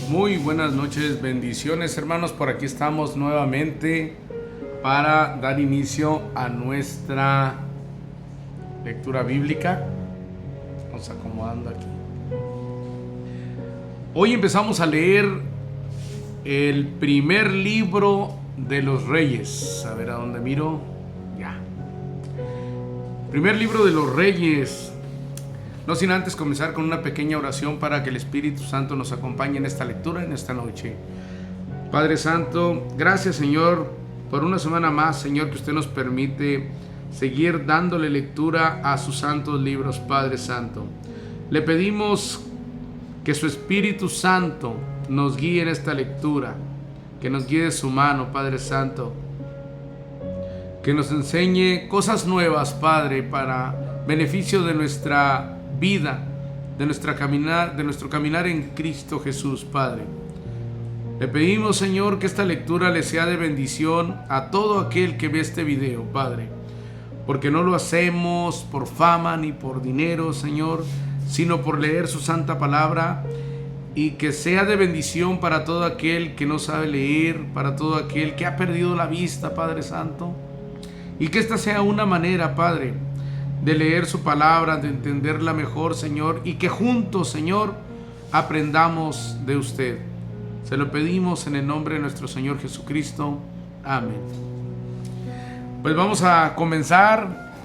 Muy buenas noches, bendiciones hermanos, por aquí estamos nuevamente para dar inicio a nuestra lectura bíblica. Vamos acomodando aquí. Hoy empezamos a leer el primer libro de los Reyes. A ver a dónde miro. Ya. Primer libro de los Reyes. No sin antes comenzar con una pequeña oración para que el Espíritu Santo nos acompañe en esta lectura, en esta noche. Padre Santo, gracias Señor por una semana más, Señor, que usted nos permite seguir dándole lectura a sus santos libros, Padre Santo. Le pedimos que su Espíritu Santo nos guíe en esta lectura, que nos guíe de su mano, Padre Santo, que nos enseñe cosas nuevas, Padre, para beneficio de nuestra vida, de nuestro caminar en Cristo Jesús, Padre. Le pedimos, Señor, que esta lectura le sea de bendición a todo aquel que ve este video, Padre, porque no lo hacemos por fama ni por dinero, Señor, sino por leer su santa palabra, y que sea de bendición para todo aquel que no sabe leer, para todo aquel que ha perdido la vista, Padre Santo, y que esta sea una manera, Padre, de leer su palabra, de entenderla mejor, Señor, y que juntos, Señor, aprendamos de usted. Se lo pedimos en el nombre de nuestro Señor Jesucristo. Amén. Pues vamos a comenzar.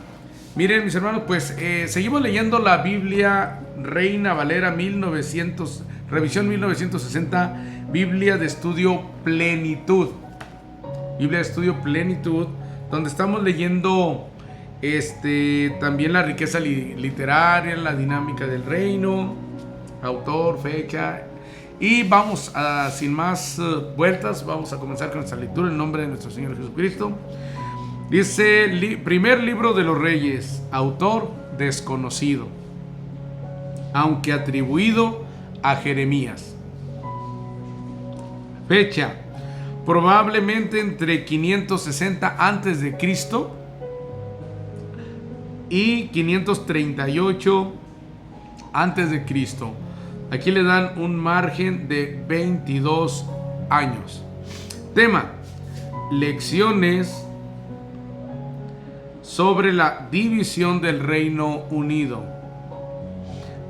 Miren, mis hermanos, pues seguimos leyendo la Biblia Reina Valera 1900, revisión 1960, Biblia de Estudio Plenitud. Biblia de Estudio Plenitud, donde estamos leyendo también la riqueza literaria, la dinámica del reino, autor, fecha. Y vamos sin más vueltas, vamos a comenzar con nuestra lectura en nombre de nuestro Señor Jesucristo. Dice, primer libro de los Reyes, autor desconocido, aunque atribuido a Jeremías. Fecha, probablemente entre 560 antes de Cristo y 538 antes de Cristo. Aquí le dan un margen de 22 años. Tema: lecciones sobre la división del Reino Unido.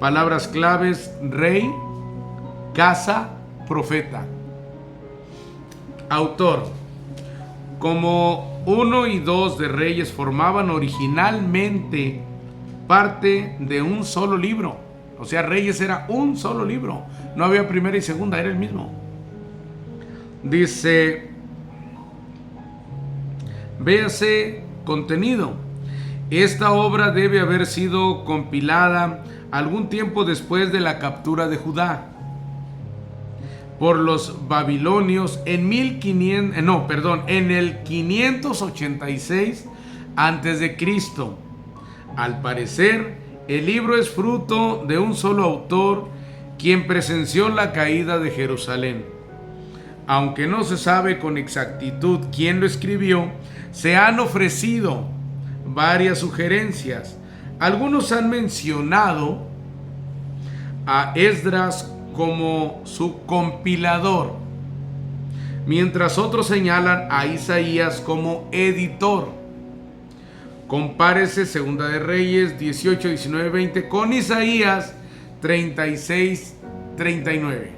Palabras claves: rey, casa, profeta. Autor: como 1 y 2 de Reyes formaban originalmente parte de un solo libro. O sea, Reyes era un solo libro. No había primera y segunda, era el mismo. Dice, véase contenido. Esta obra debe haber sido compilada algún tiempo después de la captura de Judá por los babilonios en el 586 antes de Cristo. Al parecer, el libro es fruto de un solo autor, quien presenció la caída de Jerusalén. Aunque no se sabe con exactitud quién lo escribió, se han ofrecido varias sugerencias. Algunos han mencionado a Esdras como su compilador, mientras otros señalan a Isaías como editor. Compárese Segunda de Reyes 18, 19, 20 con Isaías 36, 39.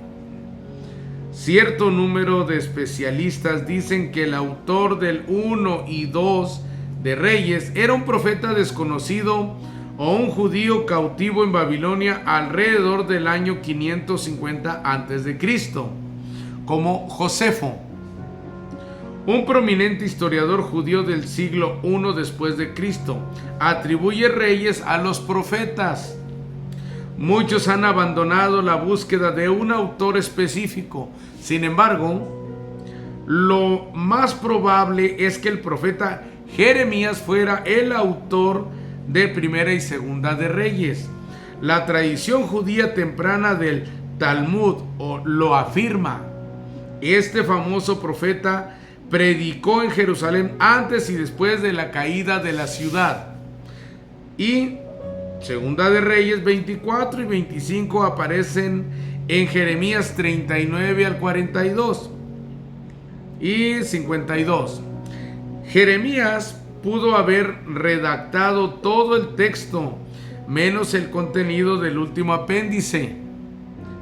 Cierto número de especialistas dicen que el autor del 1 y 2 de Reyes era un profeta desconocido o un judío cautivo en Babilonia alrededor del año 550 a.C., como Josefo, un prominente historiador judío del siglo I después de Cristo. Atribuye reyes a los profetas. Muchos han abandonado la búsqueda de un autor específico. Sin embargo, lo más probable es que el profeta Jeremías fuera el autor de Primera y Segunda de Reyes. La tradición judía temprana del Talmud lo afirma. Este famoso profeta predicó en Jerusalén antes y después de la caída de la ciudad. Y Segunda de Reyes 24 y 25 aparecen en Jeremías 39 al 42 y 52. Jeremías pudo haber redactado todo el texto, menos el contenido del último apéndice.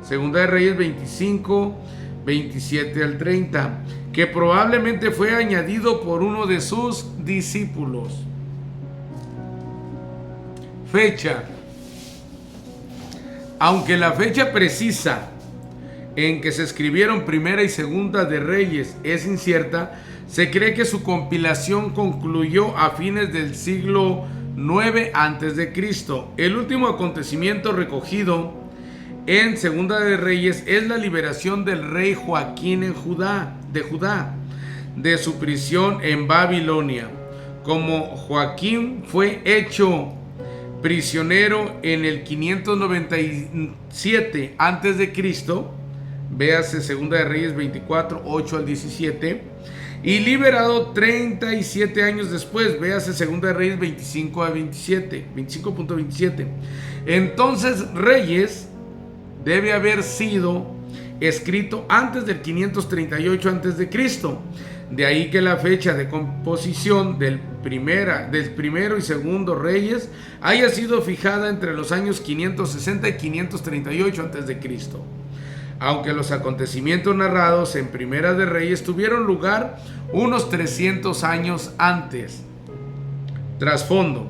Segunda de Reyes 25, 27 al 30, que probablemente fue añadido por uno de sus discípulos. Fecha. Aunque la fecha precisa en que se escribieron Primera y Segunda de Reyes es incierta, se cree que su compilación concluyó a fines del siglo IX a.C. El último acontecimiento recogido en Segunda de Reyes es la liberación del rey Joaquín de Judá de su prisión en Babilonia. Como Joaquín fue hecho prisionero en el 597 a.C., véase Segunda de Reyes 24, 8 al 17, y liberado 37 años después, véase Segunda de Reyes 25 a 27, 25.27. Entonces Reyes debe haber sido escrito antes del 538 a.C. De ahí que la fecha de composición del primero y segundo Reyes haya sido fijada entre los años 560 y 538 a.C. Aunque los acontecimientos narrados en Primera de Reyes tuvieron lugar unos 300 años antes. Trasfondo.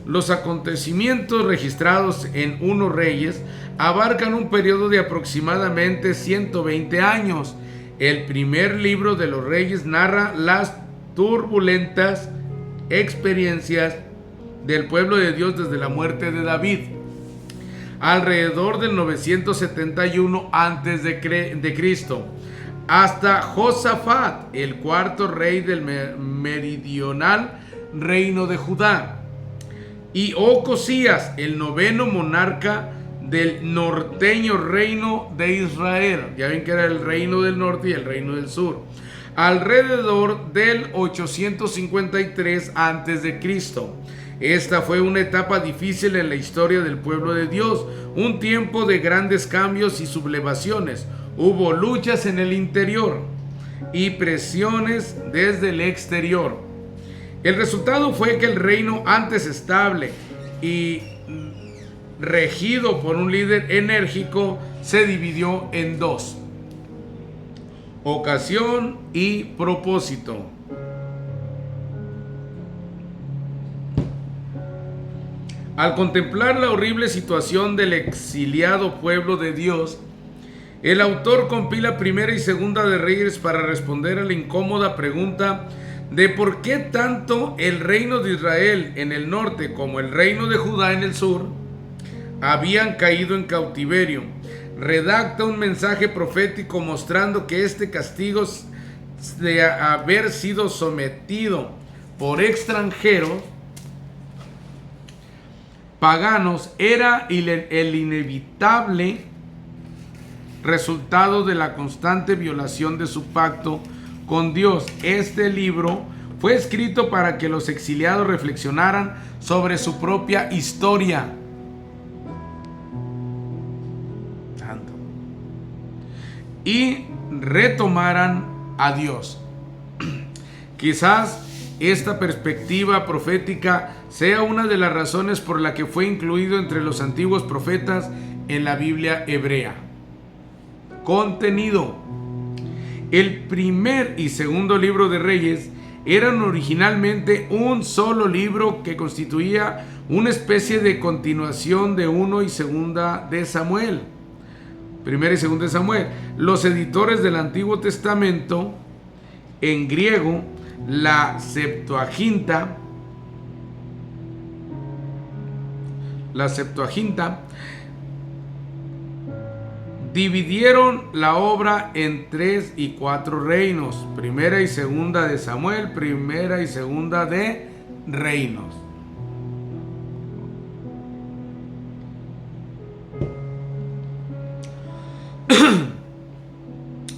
Los acontecimientos registrados en 1 Reyes abarcan un periodo de aproximadamente 120 años. El primer libro de los Reyes narra las turbulentas experiencias del pueblo de Dios desde la muerte de David, alrededor del 971 a.C., hasta Josafat, el cuarto rey del meridional reino de Judá, y Ocosías, el noveno monarca del norteño reino de Israel. Ya ven que era el reino del norte y el reino del sur. Alrededor del 853 a.C. Esta fue una etapa difícil en la historia del pueblo de Dios, un tiempo de grandes cambios y sublevaciones. Hubo luchas en el interior y presiones desde el exterior. El resultado fue que el reino, antes estable y regido por un líder enérgico, se dividió en dos: ocasión y propósito. Al contemplar la horrible situación del exiliado pueblo de Dios, el autor compila Primera y Segunda de Reyes para responder a la incómoda pregunta de por qué tanto el reino de Israel en el norte como el reino de Judá en el sur habían caído en cautiverio. Redacta un mensaje profético mostrando que este castigo de haber sido sometido por extranjeros paganos era el inevitable resultado de la constante violación de su pacto con Dios. Este libro fue escrito para que los exiliados reflexionaran sobre su propia historia y retomaran a Dios. Quizás esta perspectiva profética sea una de las razones por la que fue incluido entre los antiguos profetas en la Biblia hebrea. Contenido. El primer y segundo libro de Reyes eran originalmente un solo libro que constituía una especie de continuación de 1 y 2 de Samuel. Primera y Segunda de Samuel. Los editores del Antiguo Testamento, en griego, la Septuaginta, dividieron la obra en 3 y 4 reinos: Primera y Segunda de Samuel, Primera y Segunda de Reinos.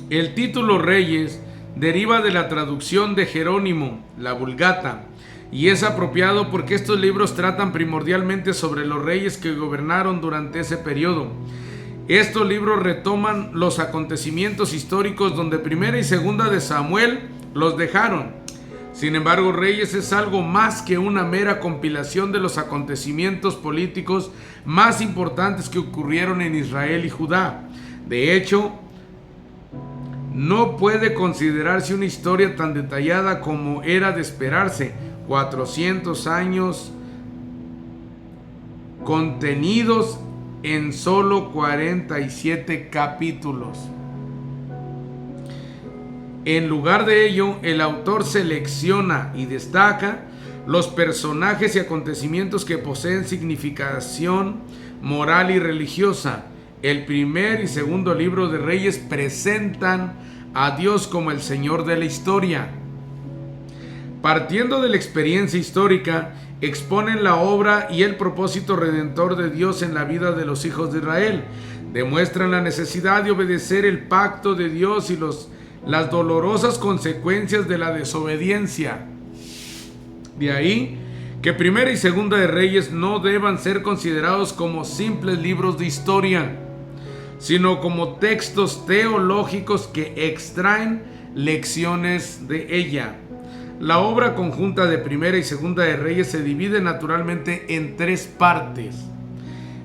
El título Reyes deriva de la traducción de Jerónimo, la Vulgata, y es apropiado porque estos libros tratan primordialmente sobre los reyes que gobernaron durante ese periodo. Estos libros retoman los acontecimientos históricos donde Primera y Segunda de Samuel los dejaron. Sin embargo, Reyes es algo más que una mera compilación de los acontecimientos políticos más importantes que ocurrieron en Israel y Judá. De hecho, no puede considerarse una historia tan detallada como era de esperarse. 400 años contenidos en solo 47 capítulos. En lugar de ello, el autor selecciona y destaca los personajes y acontecimientos que poseen significación moral y religiosa. El primer y segundo libro de Reyes presentan a Dios como el Señor de la historia. Partiendo de la experiencia histórica, exponen la obra y el propósito redentor de Dios en la vida de los hijos de Israel. Demuestran la necesidad de obedecer el pacto de Dios y las dolorosas consecuencias de la desobediencia. De ahí que Primera y Segunda de Reyes no deban ser considerados como simples libros de historia, sino como textos teológicos que extraen lecciones de ella. La obra conjunta de Primera y Segunda de Reyes se divide naturalmente en tres partes.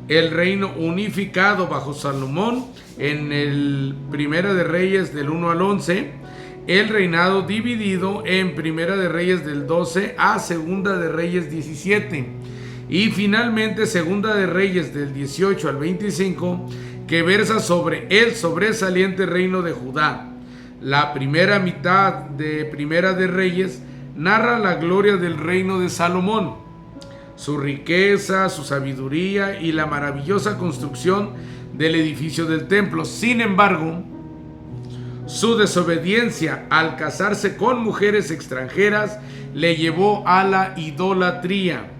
El reino unificado bajo Salomón en el Primera de Reyes del 1 al 11, el reinado dividido en Primera de Reyes del 12 a Segunda de Reyes 17 y finalmente Segunda de Reyes del 18 al 25, que versa sobre el sobresaliente reino de Judá. La primera mitad de Primera de Reyes narra la gloria del reino de Salomón, su riqueza, su sabiduría y la maravillosa construcción del edificio del templo. Sin embargo, su desobediencia al casarse con mujeres extranjeras le llevó a la idolatría,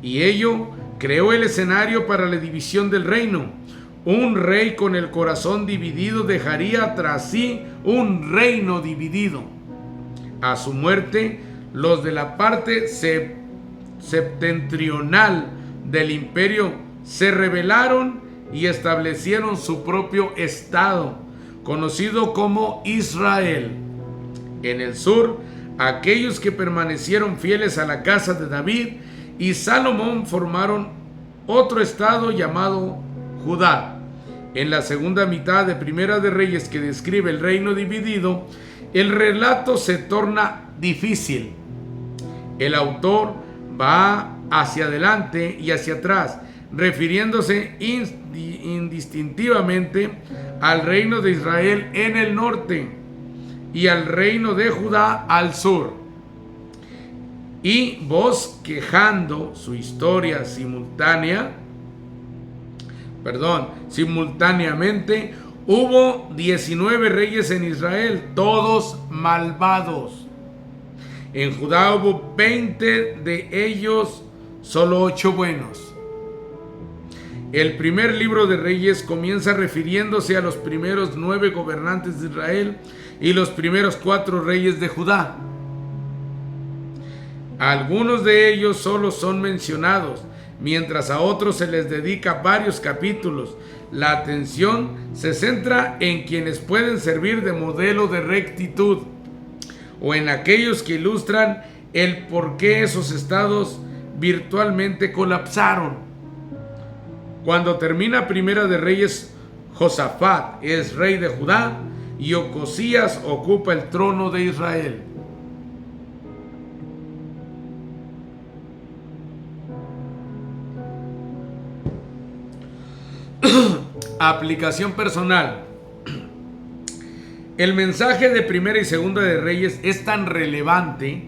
y ello creó el escenario para la división del reino. Un rey con el corazón dividido dejaría tras sí un reino dividido. A su muerte, los de la parte septentrional del imperio se rebelaron y establecieron su propio estado, conocido como Israel. En el sur, aquellos que permanecieron fieles a la casa de David y Salomón formaron otro estado llamado Judá. En la segunda mitad de Primera de Reyes, que describe el reino dividido, el relato se torna difícil. El autor va hacia adelante y hacia atrás, refiriéndose indistintivamente al reino de Israel en el norte y al reino de Judá al sur, y bosquejando su historia simultáneamente, hubo 19 reyes en Israel, todos malvados. En Judá hubo 20 de ellos, solo 8 buenos. El primer libro de Reyes comienza refiriéndose a los primeros 9 gobernantes de Israel y los primeros 4 reyes de Judá. Algunos de ellos solo son mencionados, mientras a otros se les dedica varios capítulos. La atención se centra en quienes pueden servir de modelo de rectitud, o en aquellos que ilustran el por qué esos estados virtualmente colapsaron. Cuando termina Primera de Reyes, Josafat es rey de Judá y Ocosías ocupa el trono de Israel. Aplicación personal. El mensaje de Primera y Segunda de Reyes es tan relevante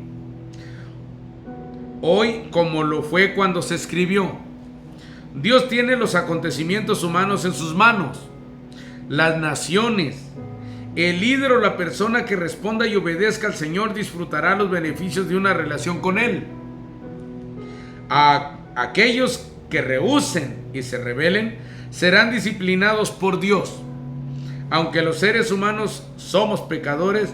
hoy como lo fue cuando se escribió. Dios tiene los acontecimientos humanos en sus manos, las naciones. El líder o la persona que responda y obedezca al Señor disfrutará los beneficios de una relación con Él. A aquellos que rehúsen y se rebelen serán disciplinados por Dios. Aunque los seres humanos somos pecadores,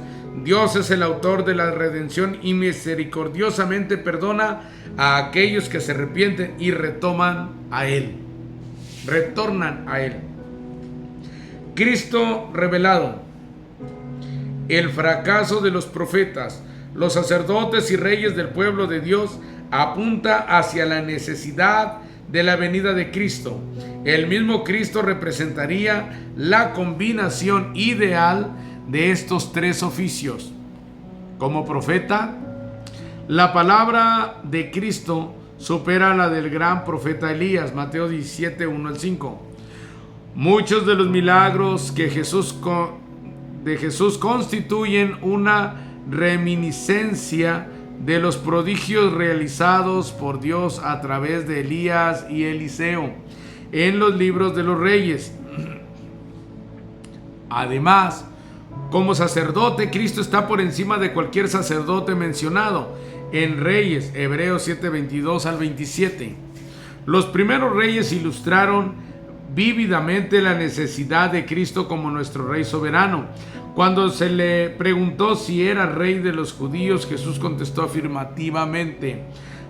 Dios es el autor de la redención y misericordiosamente perdona a aquellos que se arrepienten y retornan a Él. Cristo revelado. El fracaso de los profetas, los sacerdotes y reyes del pueblo de Dios apunta hacia la necesidad de la venida de Cristo. El mismo Cristo representaría la combinación ideal de estos tres oficios. Como profeta, la palabra de Cristo supera la del gran profeta Elías, Mateo 17, 1 al 5. Muchos de los milagros de Jesús constituyen una reminiscencia de los prodigios realizados por Dios a través de Elías y Eliseo en los libros de los reyes. Además, como sacerdote, Cristo está por encima de cualquier sacerdote mencionado en Reyes, Hebreos 7, 22 al 27. Los primeros reyes ilustraron vívidamente la necesidad de Cristo como nuestro Rey soberano. Cuando se le preguntó si era rey de los judíos, Jesús contestó afirmativamente.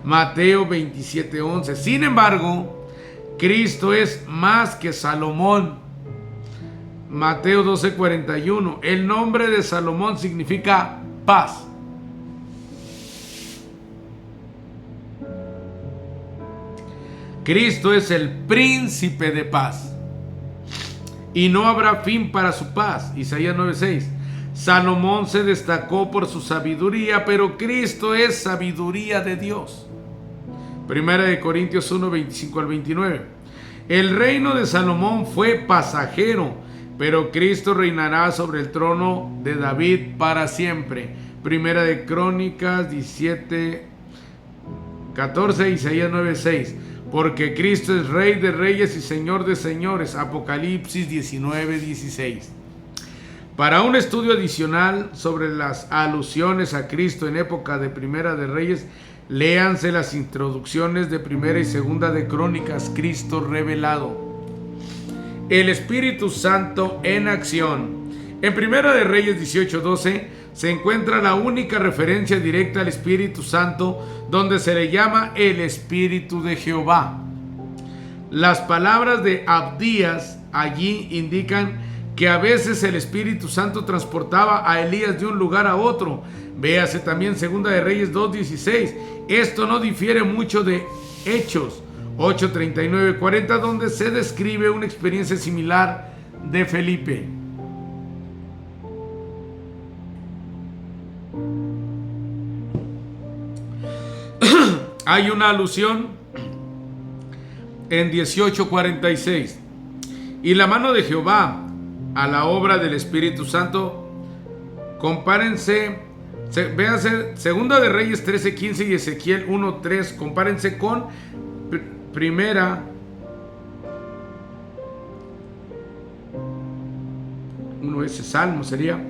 Mateo 27, 11. Sin embargo, Cristo es más que Salomón. Mateo 12, 41. El nombre de Salomón significa paz. Cristo es el príncipe de paz. Y no habrá fin para su paz. Isaías 9:6. Salomón se destacó por su sabiduría, pero Cristo es sabiduría de Dios. Primera de Corintios 1, 25 al 29. El reino de Salomón fue pasajero, pero Cristo reinará sobre el trono de David para siempre. Primera de Crónicas 17, 14, Isaías 9:6. Porque Cristo es Rey de reyes y Señor de señores. Apocalipsis 19, 16. Para un estudio adicional sobre las alusiones a Cristo en época de Primera de Reyes, léanse las introducciones de Primera y Segunda de Crónicas, Cristo revelado. El Espíritu Santo en acción. En Primera de Reyes 18:12 se encuentra la única referencia directa al Espíritu Santo, donde se le llama el Espíritu de Jehová. Las palabras de Abdías allí indican que a veces el Espíritu Santo transportaba a Elías de un lugar a otro. Véase también Segunda de Reyes 2:16. Esto no difiere mucho de Hechos 8:39-40, donde se describe una experiencia similar de Felipe. Hay una alusión en 18:46. Y la mano de Jehová a la obra del Espíritu Santo. Compárense, véanse Segunda de Reyes 13:15 y Ezequiel 1:3. Compárense con Primera. Uno ese Salmo sería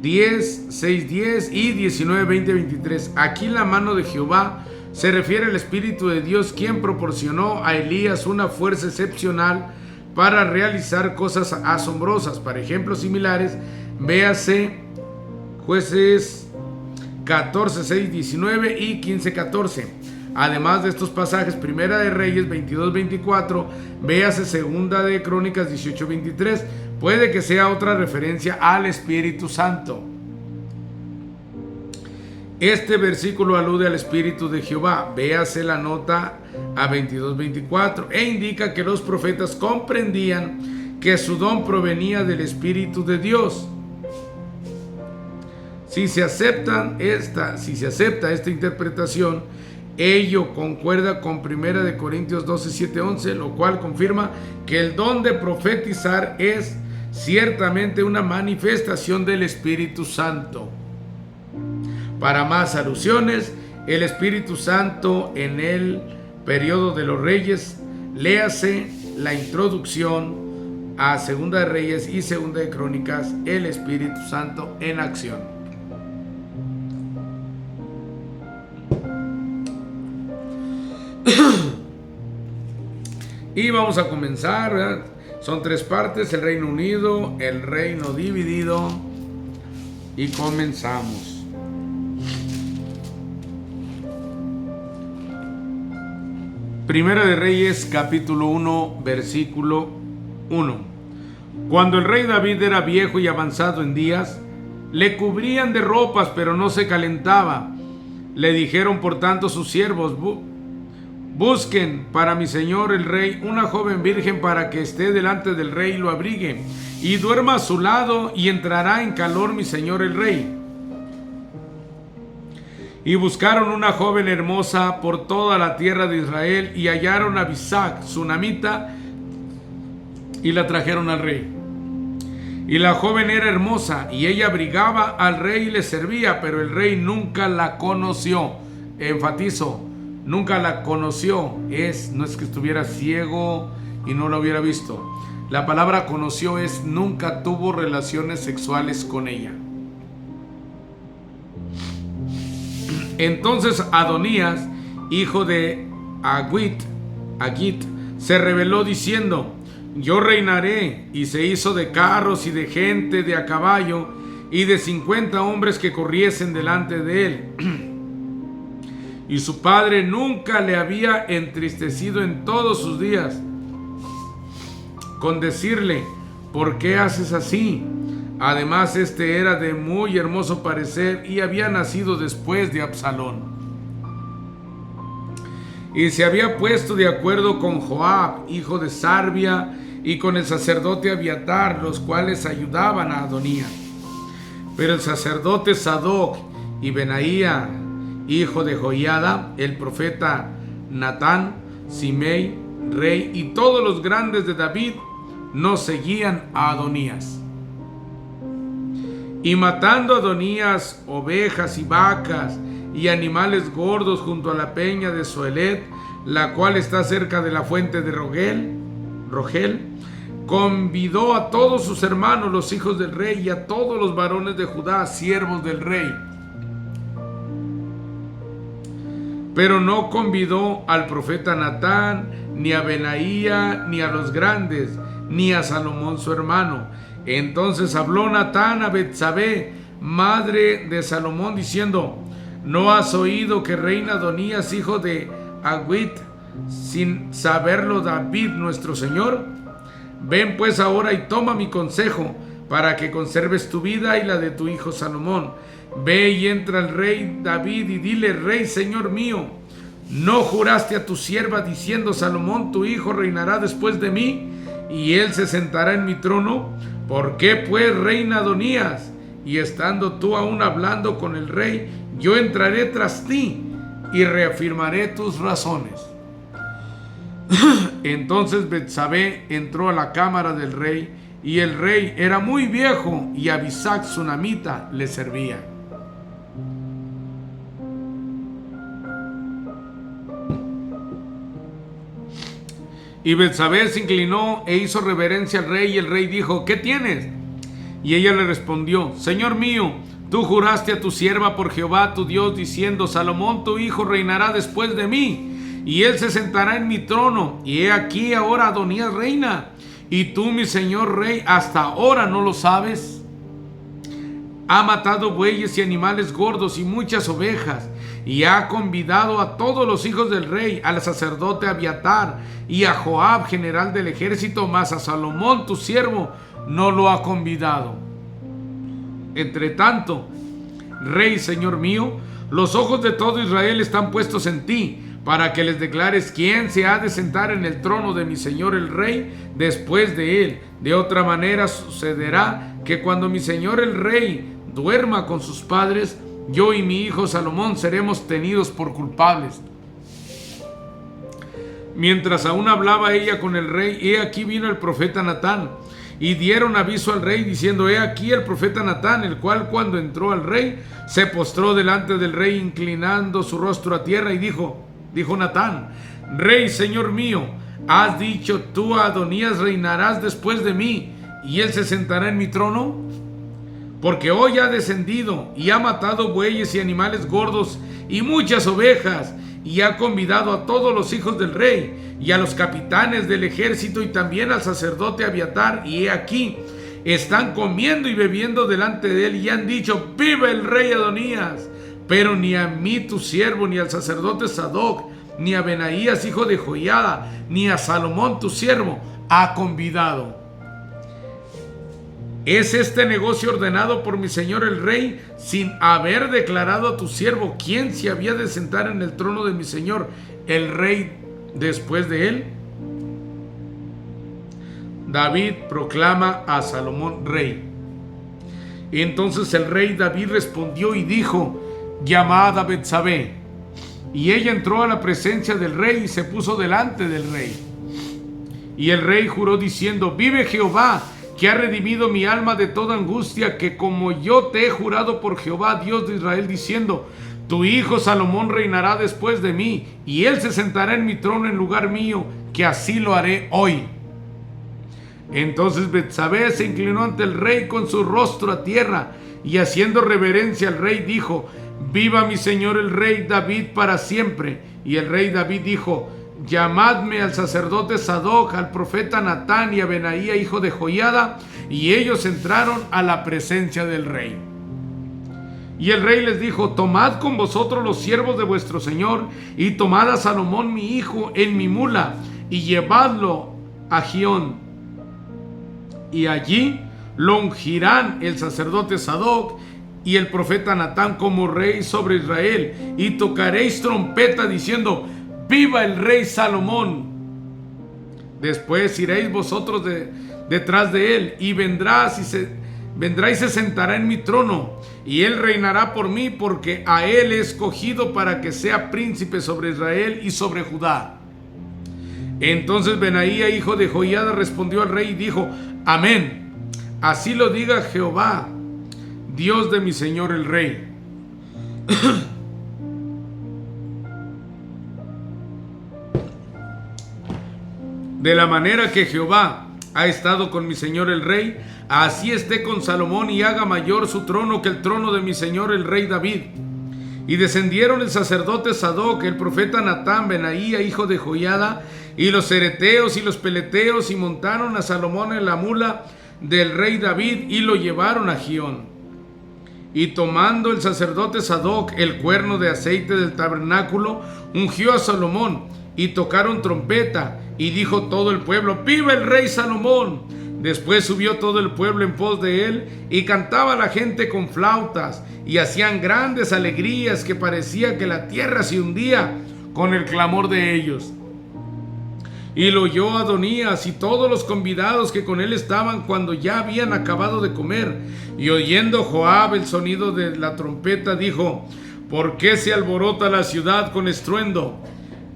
10, 6, 10 y 19, 20, 23. Aquí la mano de Jehová se refiere al Espíritu de Dios, quien proporcionó a Elías una fuerza excepcional para realizar cosas asombrosas. Para ejemplos similares, véase Jueces 14, 6, 19 y 15, 14. Además de estos pasajes, Primera de Reyes 22, 24, véase Segunda de Crónicas 18, 23. Puede que sea otra referencia al Espíritu Santo. Este versículo alude al Espíritu de Jehová. Véase la nota a 22-24 e indica que los profetas comprendían que su don provenía del Espíritu de Dios. Si se acepta esta interpretación, ello concuerda con 1 de Corintios 12, 7, 11, lo cual confirma que el don de profetizar es ciertamente una manifestación del Espíritu Santo. Para más alusiones, el Espíritu Santo en el periodo de los reyes, léase la introducción a Segunda de Reyes y Segunda de Crónicas, el Espíritu Santo en acción. Y vamos a comenzar, ¿verdad? Son tres partes: el Reino Unido, el Reino Dividido, y comenzamos. Primera de Reyes, capítulo 1, versículo 1. Cuando el rey David era viejo y avanzado en días, le cubrían de ropas, pero no se calentaba. Le dijeron por tanto sus siervos: busquen para mi señor el rey una joven virgen para que esté delante del rey y lo abrigue, y duerma a su lado, y entrará en calor mi señor el rey. Y buscaron una joven hermosa por toda la tierra de Israel, y hallaron a Abisag, sunamita, y la trajeron al rey. Y la joven era hermosa, y ella abrigaba al rey y le servía, pero el rey nunca la conoció. Enfatizo, nunca la conoció. No es que estuviera ciego y no la hubiera visto. La palabra conoció es nunca tuvo relaciones sexuales con ella. Entonces Adonías, hijo de Agit, se rebeló diciendo: yo reinaré. Y se hizo de carros y de gente de a caballo y de 50 hombres que corriesen delante de él. Y su padre nunca le había entristecido en todos sus días con decirle: ¿por qué haces así? Además, este era de muy hermoso parecer y había nacido después de Absalón. Y se había puesto de acuerdo con Joab, hijo de Sarvia, y con el sacerdote Abiatar, los cuales ayudaban a Adonías. Pero el sacerdote Sadoc y Benaía, hijo de Joiada, el profeta Natán, Simei, rey, y todos los grandes de David no seguían a Adonías. Y matando a Adonías ovejas y vacas y animales gordos junto a la peña de Zoelet, la cual está cerca de la fuente de Rogel, convidó a todos sus hermanos, los hijos del rey, y a todos los varones de Judá, siervos del rey. Pero no convidó al profeta Natán, ni a Benaía, ni a los grandes, ni a Salomón su hermano. Entonces habló Natán a Betsabé, madre de Salomón, diciendo: ¿no has oído que reina Adonías, hijo de Agit, sin saberlo David nuestro señor? Ven pues ahora y toma mi consejo, para que conserves tu vida y la de tu hijo Salomón. Ve y entra el rey David y dile: rey, señor mío, ¿no juraste a tu sierva diciendo: Salomón tu hijo reinará después de mí, y él se sentará en mi trono? ¿Por qué pues reina Adonías? Y estando tú aún hablando con el rey, yo entraré tras ti y reafirmaré tus razones. Entonces Betsabé entró a la cámara del rey, y el rey era muy viejo, y Abisag sunamita le servía. Y Betsabé se inclinó e hizo reverencia al rey, y el rey dijo: ¿qué tienes? Y ella le respondió: Señor mío, tú juraste a tu sierva por Jehová tu Dios, diciendo: Salomón tu hijo reinará después de mí, y él se sentará en mi trono. Y he aquí ahora Adonías reina, y tú, mi señor rey, hasta ahora no lo sabes. Ha matado bueyes y animales gordos y muchas ovejas, y ha convidado a todos los hijos del rey, al sacerdote Abiatar y a Joab, general del ejército, mas a Salomón tu siervo no lo ha convidado. Entre tanto, rey, señor mío, los ojos de todo Israel están puestos en ti, para que les declares quién se ha de sentar en el trono de mi señor el rey después de él. De otra manera sucederá que cuando mi señor el rey duerma con sus padres, yo y mi hijo Salomón seremos tenidos por culpables. Mientras aún hablaba ella con el rey, he aquí vino el profeta Natán, y dieron aviso al rey diciendo: he aquí el profeta Natán, el cual cuando entró al rey se postró delante del rey, inclinando su rostro a tierra, y dijo Natán: rey, señor mío, ¿has dicho tú a Adonías reinarás después de mí, y él se sentará en mi trono? Porque hoy ha descendido y ha matado bueyes y animales gordos y muchas ovejas, y ha convidado a todos los hijos del rey y a los capitanes del ejército y también al sacerdote Abiatar, y he aquí están comiendo y bebiendo delante de él, y han dicho: viva el rey Adonías. Pero ni a mí tu siervo, ni al sacerdote Sadoc, ni a Benaías hijo de Joiada, ni a Salomón tu siervo ha convidado. ¿Es este negocio ordenado por mi señor el rey, sin haber declarado a tu siervo quién se había de sentar en el trono de mi señor el rey después de él? David proclama a Salomón rey. Entonces el rey David respondió y dijo: llamad a Betsabé. Y ella entró a la presencia del rey y se puso delante del rey. Y el rey juró diciendo: vive Jehová, que ha redimido mi alma de toda angustia, que como yo te he jurado por Jehová, Dios de Israel, diciendo: tu hijo Salomón reinará después de mí, y él se sentará en mi trono en lugar mío, que así lo haré hoy. Entonces Betsabé se inclinó ante el rey con su rostro a tierra, y haciendo reverencia al rey dijo: viva mi señor el rey David para siempre. Y el rey David dijo: llamadme al sacerdote Sadoc, al profeta Natán y a Benaía hijo de Joiada. Y ellos entraron a la presencia del rey. Y el rey les dijo: tomad con vosotros los siervos de vuestro señor, y tomad a Salomón mi hijo en mi mula, y llevadlo a Gión. Y allí lo ungirán el sacerdote Sadoc y el profeta Natán como rey sobre Israel, y tocaréis trompeta diciendo: viva el rey Salomón. Después iréis vosotros detrás de él, y vendrá y se sentará en mi trono, y él reinará por mí, porque a él he escogido para que sea príncipe sobre Israel y sobre Judá. Entonces Benaía hijo de Joiada respondió al rey y dijo: amén, así lo diga Jehová, Dios de mi señor el rey. De la manera que Jehová ha estado con mi señor el rey, así esté con Salomón, y haga mayor su trono que el trono de mi señor el rey David. Y descendieron el sacerdote Sadoc, el profeta Natán, Benaía hijo de Joiada, y los cereteos y los peleteos, y montaron a Salomón en la mula del rey David, y lo llevaron a Gión. Y tomando el sacerdote Sadoc el cuerno de aceite del tabernáculo, ungió a Salomón, y tocaron trompeta, y dijo todo el pueblo: ¡viva el rey Salomón! Después subió todo el pueblo en pos de él, y cantaba la gente con flautas, y hacían grandes alegrías, que parecía que la tierra se hundía con el clamor de ellos. Y lo oyó Adonías y todos los convidados que con él estaban, cuando ya habían acabado de comer. Y oyendo Joab el sonido de la trompeta, dijo: ¿por qué se alborota la ciudad con estruendo?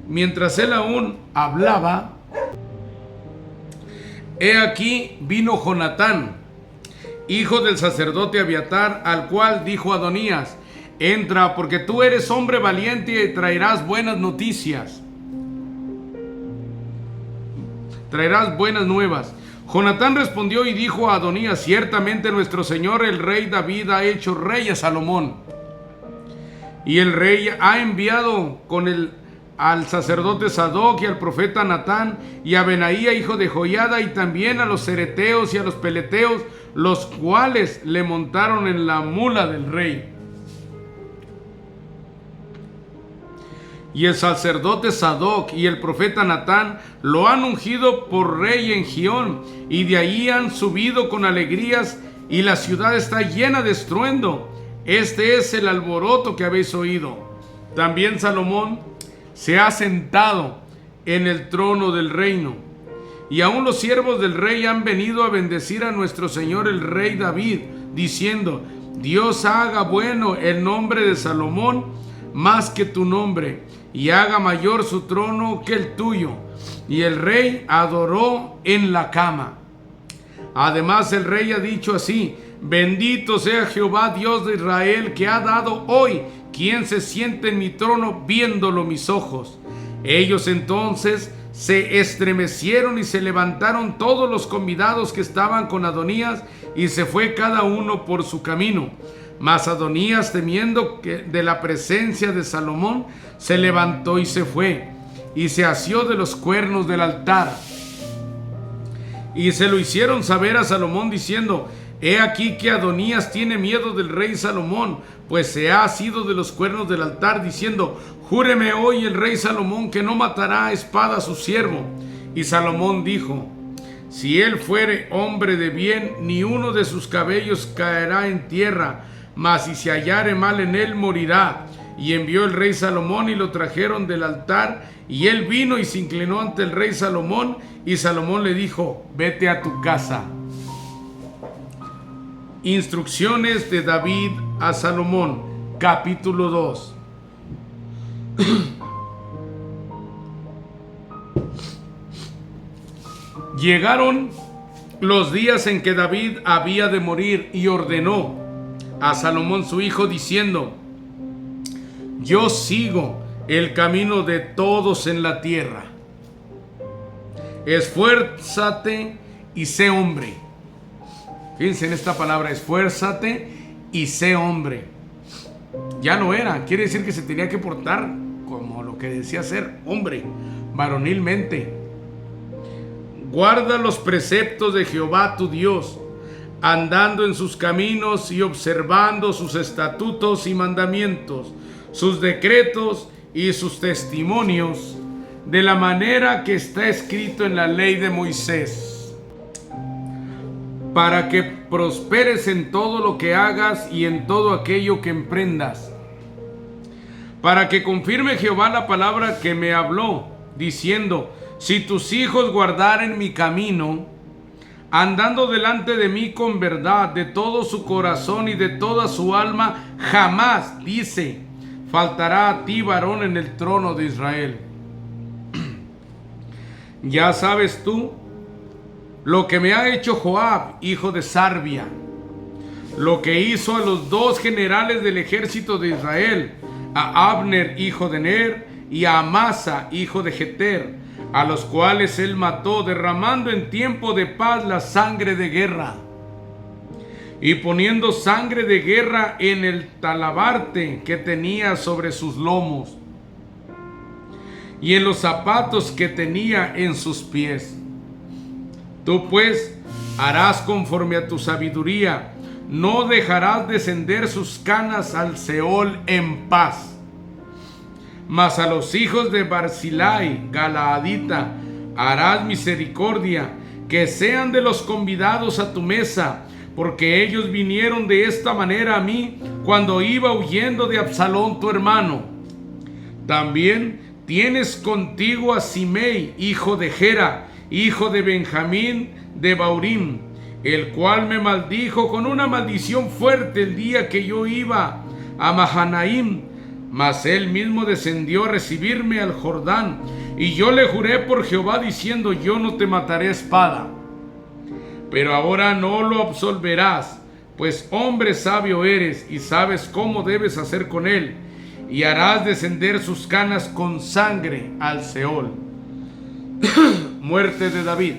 Mientras él aún hablaba, he aquí vino Jonatán, hijo del sacerdote Abiatar, al cual dijo Adonías: entra, porque tú eres hombre valiente y traerás buenas noticias. Traerás buenas nuevas. Jonatán respondió y dijo a Adonías: ciertamente nuestro señor el rey David ha hecho rey a Salomón. Y el rey ha enviado con él al sacerdote Sadoc y al profeta Natán y a Benaía hijo de Joiada, y también a los cereteos y a los peleteos, los cuales le montaron en la mula del rey. Y el sacerdote Sadoc y el profeta Natán lo han ungido por rey en Gión, y de ahí han subido con alegrías, y la ciudad está llena de estruendo. Este es el alboroto que habéis oído. También Salomón se ha sentado en el trono del reino, y aún los siervos del rey han venido a bendecir a nuestro señor el rey David, diciendo: Dios haga bueno el nombre de Salomón más que tu nombre, y haga mayor su trono que el tuyo. Y el rey adoró en la cama. Además el rey ha dicho así: bendito sea Jehová Dios de Israel, que ha dado hoy quien se siente en mi trono, viéndolo mis ojos. Ellos entonces se estremecieron y se levantaron todos los convidados que estaban con Adonías, y se fue cada uno por su camino. Mas Adonías, temiendo de la presencia de Salomón, se levantó y se fue, y se asió de los cuernos del altar. Y se lo hicieron saber a Salomón, diciendo: he aquí que Adonías tiene miedo del rey Salomón, pues se ha asido de los cuernos del altar, diciendo: júreme hoy el rey Salomón que no matará a espada a su siervo. Y Salomón dijo: si él fuere hombre de bien, ni uno de sus cabellos caerá en tierra, mas si se hallare mal en él, morirá. Y envió el rey Salomón y lo trajeron del altar, y él vino y se inclinó ante el rey Salomón, y Salomón le dijo: vete a tu casa. Instrucciones de David a Salomón, capítulo 2. Llegaron los días en que David había de morir, y ordenó a Salomón su hijo, diciendo: yo sigo el camino de todos en la tierra. Esfuérzate y sé hombre. Fíjense en esta palabra: esfuérzate y sé hombre. Ya no era, quiere decir que se tenía que portar como lo que decía ser hombre, varonilmente. Guarda los preceptos de Jehová tu Dios, andando en sus caminos y observando sus estatutos y mandamientos, sus decretos y sus testimonios, de la manera que está escrito en la ley de Moisés, para que prosperes en todo lo que hagas y en todo aquello que emprendas, para que confirme Jehová la palabra que me habló, diciendo: si tus hijos guardaren mi camino, andando delante de mí con verdad de todo su corazón y de toda su alma, jamás, dice, faltará a ti varón en el trono de Israel. Ya sabes tú lo que me ha hecho Joab, hijo de Sarvia, lo que hizo a los dos generales del ejército de Israel, a Abner, hijo de Ner, y a Amasa, hijo de Jeter, a los cuales él mató, derramando en tiempo de paz la sangre de guerra, y poniendo sangre de guerra en el talabarte que tenía sobre sus lomos, y en los zapatos que tenía en sus pies. Tú pues harás conforme a tu sabiduría, no dejarás descender sus canas al Seol en paz. Mas a los hijos de Barzillai, Galaadita, harás misericordia, que sean de los convidados a tu mesa, porque ellos vinieron de esta manera a mí cuando iba huyendo de Absalón tu hermano. También tienes contigo a Simei, hijo de Gera, hijo de Benjamín de Baurim, el cual me maldijo con una maldición fuerte el día que yo iba a Mahanaim. Mas él mismo descendió a recibirme al Jordán, y yo le juré por Jehová diciendo: yo no te mataré a espada. Pero ahora no lo absolverás, pues hombre sabio eres y sabes cómo debes hacer con él, y harás descender sus canas con sangre al Seol. Muerte de David.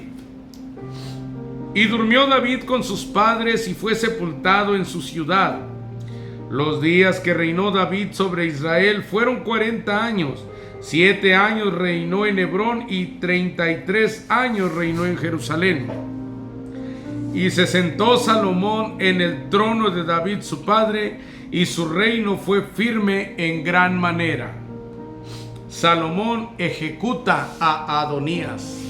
Y durmió David con sus padres y fue sepultado en su ciudad. Los días que reinó David sobre Israel fueron 40 años. 7 años reinó en Hebrón y 33 años reinó en Jerusalén. Y se sentó Salomón en el trono de David su padre, y su reino fue firme en gran manera. Salomón ejecuta a Adonías.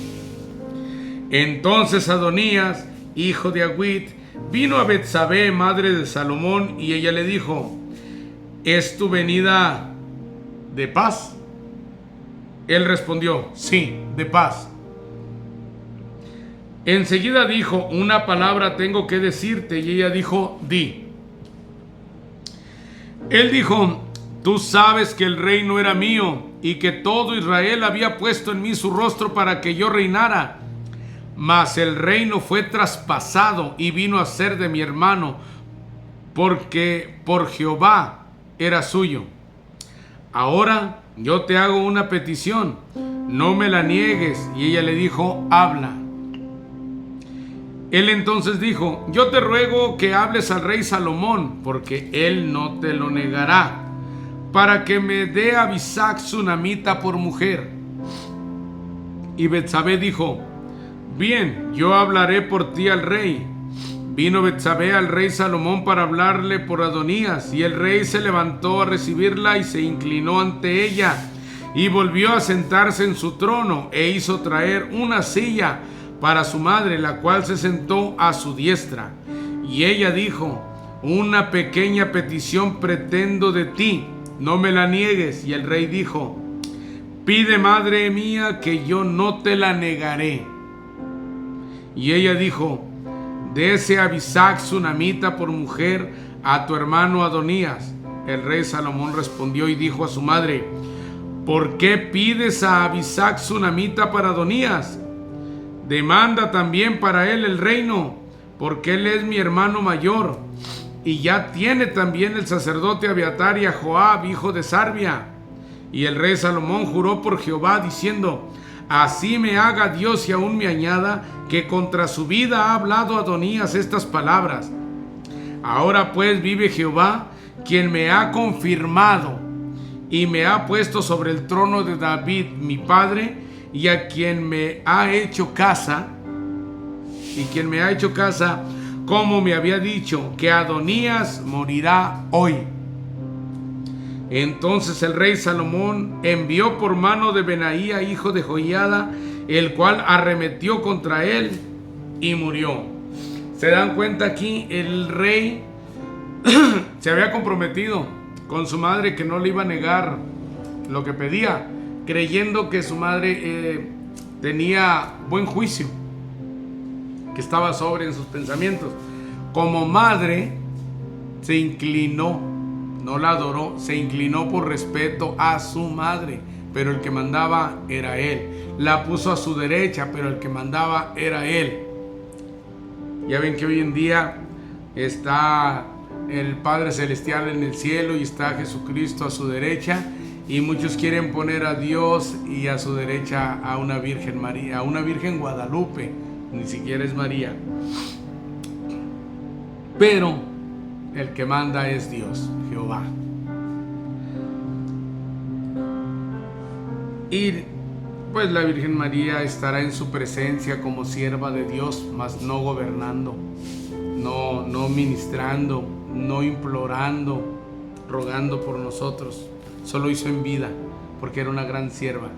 Entonces Adonías, hijo de Agüit, vino a Betsabé, madre de Salomón, y ella le dijo: ¿es tu venida de paz? Él respondió: sí, de paz. Enseguida dijo: una palabra tengo que decirte. Y ella dijo: di. Él dijo: tú sabes que el reino era mío, y que todo Israel había puesto en mí su rostro para que yo reinara. Mas el reino fue traspasado y vino a ser de mi hermano, porque por Jehová era suyo. Ahora yo te hago una petición, no me la niegues. Y ella le dijo: habla. Él entonces dijo: yo te ruego que hables al rey Salomón, porque él no te lo negará, para que me dé a Abisag sunamita por mujer. Y Betsabé dijo: bien, yo hablaré por ti al rey. Vino Betsabé al rey Salomón para hablarle por Adonías, y el rey se levantó a recibirla y se inclinó ante ella, y volvió a sentarse en su trono, e hizo traer una silla para su madre, la cual se sentó a su diestra. Y ella dijo: una pequeña petición pretendo de ti, no me la niegues. Y el rey dijo: pide, madre mía, que yo no te la negaré. Y ella dijo: dese a Abisag sunamita por mujer a tu hermano Adonías. El rey Salomón respondió y dijo a su madre: ¿por qué pides a Abisag sunamita para Adonías? Demanda también para él el reino, porque él es mi hermano mayor, y ya tiene también el sacerdote Abiatar y a Joab, hijo de Sarvia. Y el rey Salomón juró por Jehová, diciendo: así me haga Dios y aún me añada, que contra su vida ha hablado Adonías estas palabras. Ahora pues vive Jehová, quien me ha confirmado y me ha puesto sobre el trono de David mi padre, y a quien me ha hecho casa, como me había dicho, que Adonías morirá hoy. Entonces el rey Salomón envió por mano de Benaía, hijo de Joiada, el cual arremetió contra él y murió. Se dan cuenta aquí, el rey se había comprometido con su madre que no le iba a negar lo que pedía, creyendo que su madre tenía buen juicio, que estaba sobre en sus pensamientos. Como madre se inclinó, no la adoró, se inclinó por respeto a su madre, pero el que mandaba era él. La puso a su derecha, pero el que mandaba era él. Ya ven que hoy en día está el Padre Celestial en el cielo y está Jesucristo a su derecha, y muchos quieren poner a Dios y a su derecha a una Virgen María, a una Virgen Guadalupe, ni siquiera es María. Pero el que manda es Dios, Jehová. Y pues la Virgen María estará en su presencia como sierva de Dios, mas no gobernando, no ministrando, no implorando, rogando por nosotros. Solo hizo en vida, porque era una gran sierva.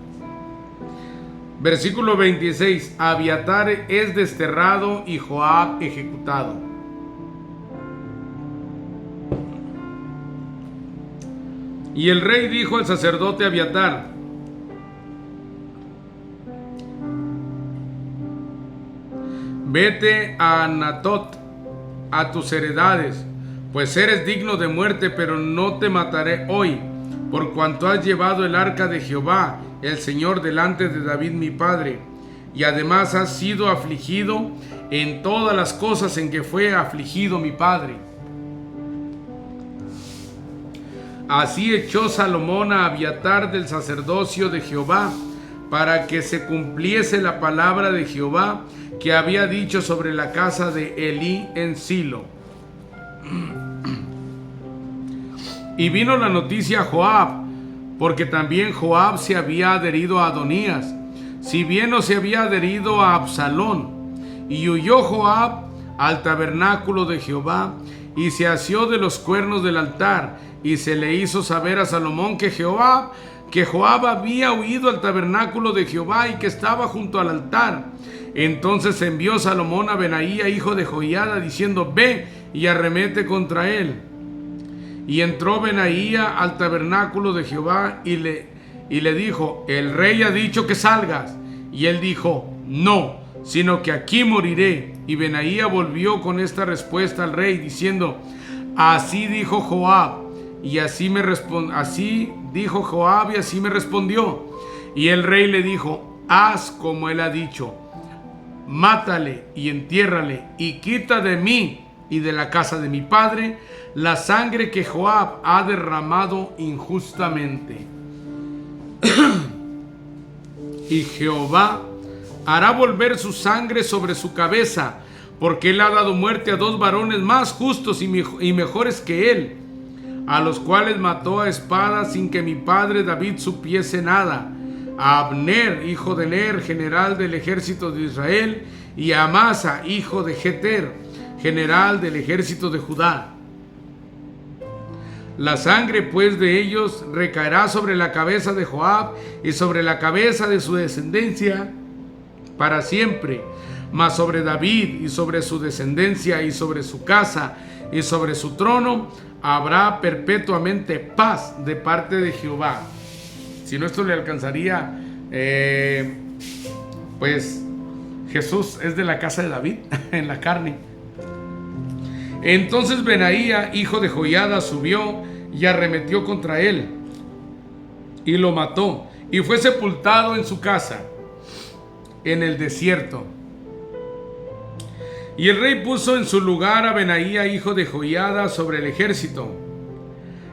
Versículo 26. Abiatar es desterrado y Joab ejecutado. Y el rey dijo al sacerdote Abiatar: vete a Anatot, a tus heredades, pues eres digno de muerte, pero no te mataré hoy, por cuanto has llevado el arca de Jehová, el Señor, delante de David mi padre, y además has sido afligido en todas las cosas en que fue afligido mi padre. Así echó Salomón a Abiatar del sacerdocio de Jehová, para que se cumpliese la palabra de Jehová que había dicho sobre la casa de Elí en Silo. Y vino la noticia a Joab, porque también Joab se había adherido a Adonías, si bien no se había adherido a Absalón. Y huyó Joab al tabernáculo de Jehová, y se asió de los cuernos del altar, y se le hizo saber a Salomón que Joab había huido al tabernáculo de Jehová y que estaba junto al altar. Entonces envió Salomón a Benaía, hijo de Joiada, diciendo: ve y arremete contra él. Y entró Benaía al tabernáculo de Jehová y le dijo: el rey ha dicho que salgas. Y él dijo: no, sino que aquí moriré. Y Benaía volvió con esta respuesta al rey, diciendo: así dijo Joab, y así dijo Joab, y así me respondió. Y el rey le dijo: haz como él ha dicho, mátale y entiérrale, y quita de mí y de la casa de mi padre la sangre que Joab ha derramado injustamente. Y Jehová hará volver su sangre sobre su cabeza, porque él ha dado muerte a 2 varones más justos y mejores que él, a los cuales mató a espada sin que mi padre David supiese nada: a Abner, hijo de Ner, general del ejército de Israel, y a Amasa, hijo de Jeter, general del ejército de Judá. La sangre pues de ellos recaerá sobre la cabeza de Joab y sobre la cabeza de su descendencia, para siempre. Mas sobre David y sobre su descendencia y sobre su casa y sobre su trono habrá perpetuamente paz de parte de Jehová. Si no, esto le alcanzaría, pues Jesús es de la casa de David en la carne. Entonces Benaía, hijo de Joiada, subió y arremetió contra él y lo mató, y fue sepultado en su casa en el desierto. Y el rey puso en su lugar a Benaía, hijo de Joiada, sobre el ejército,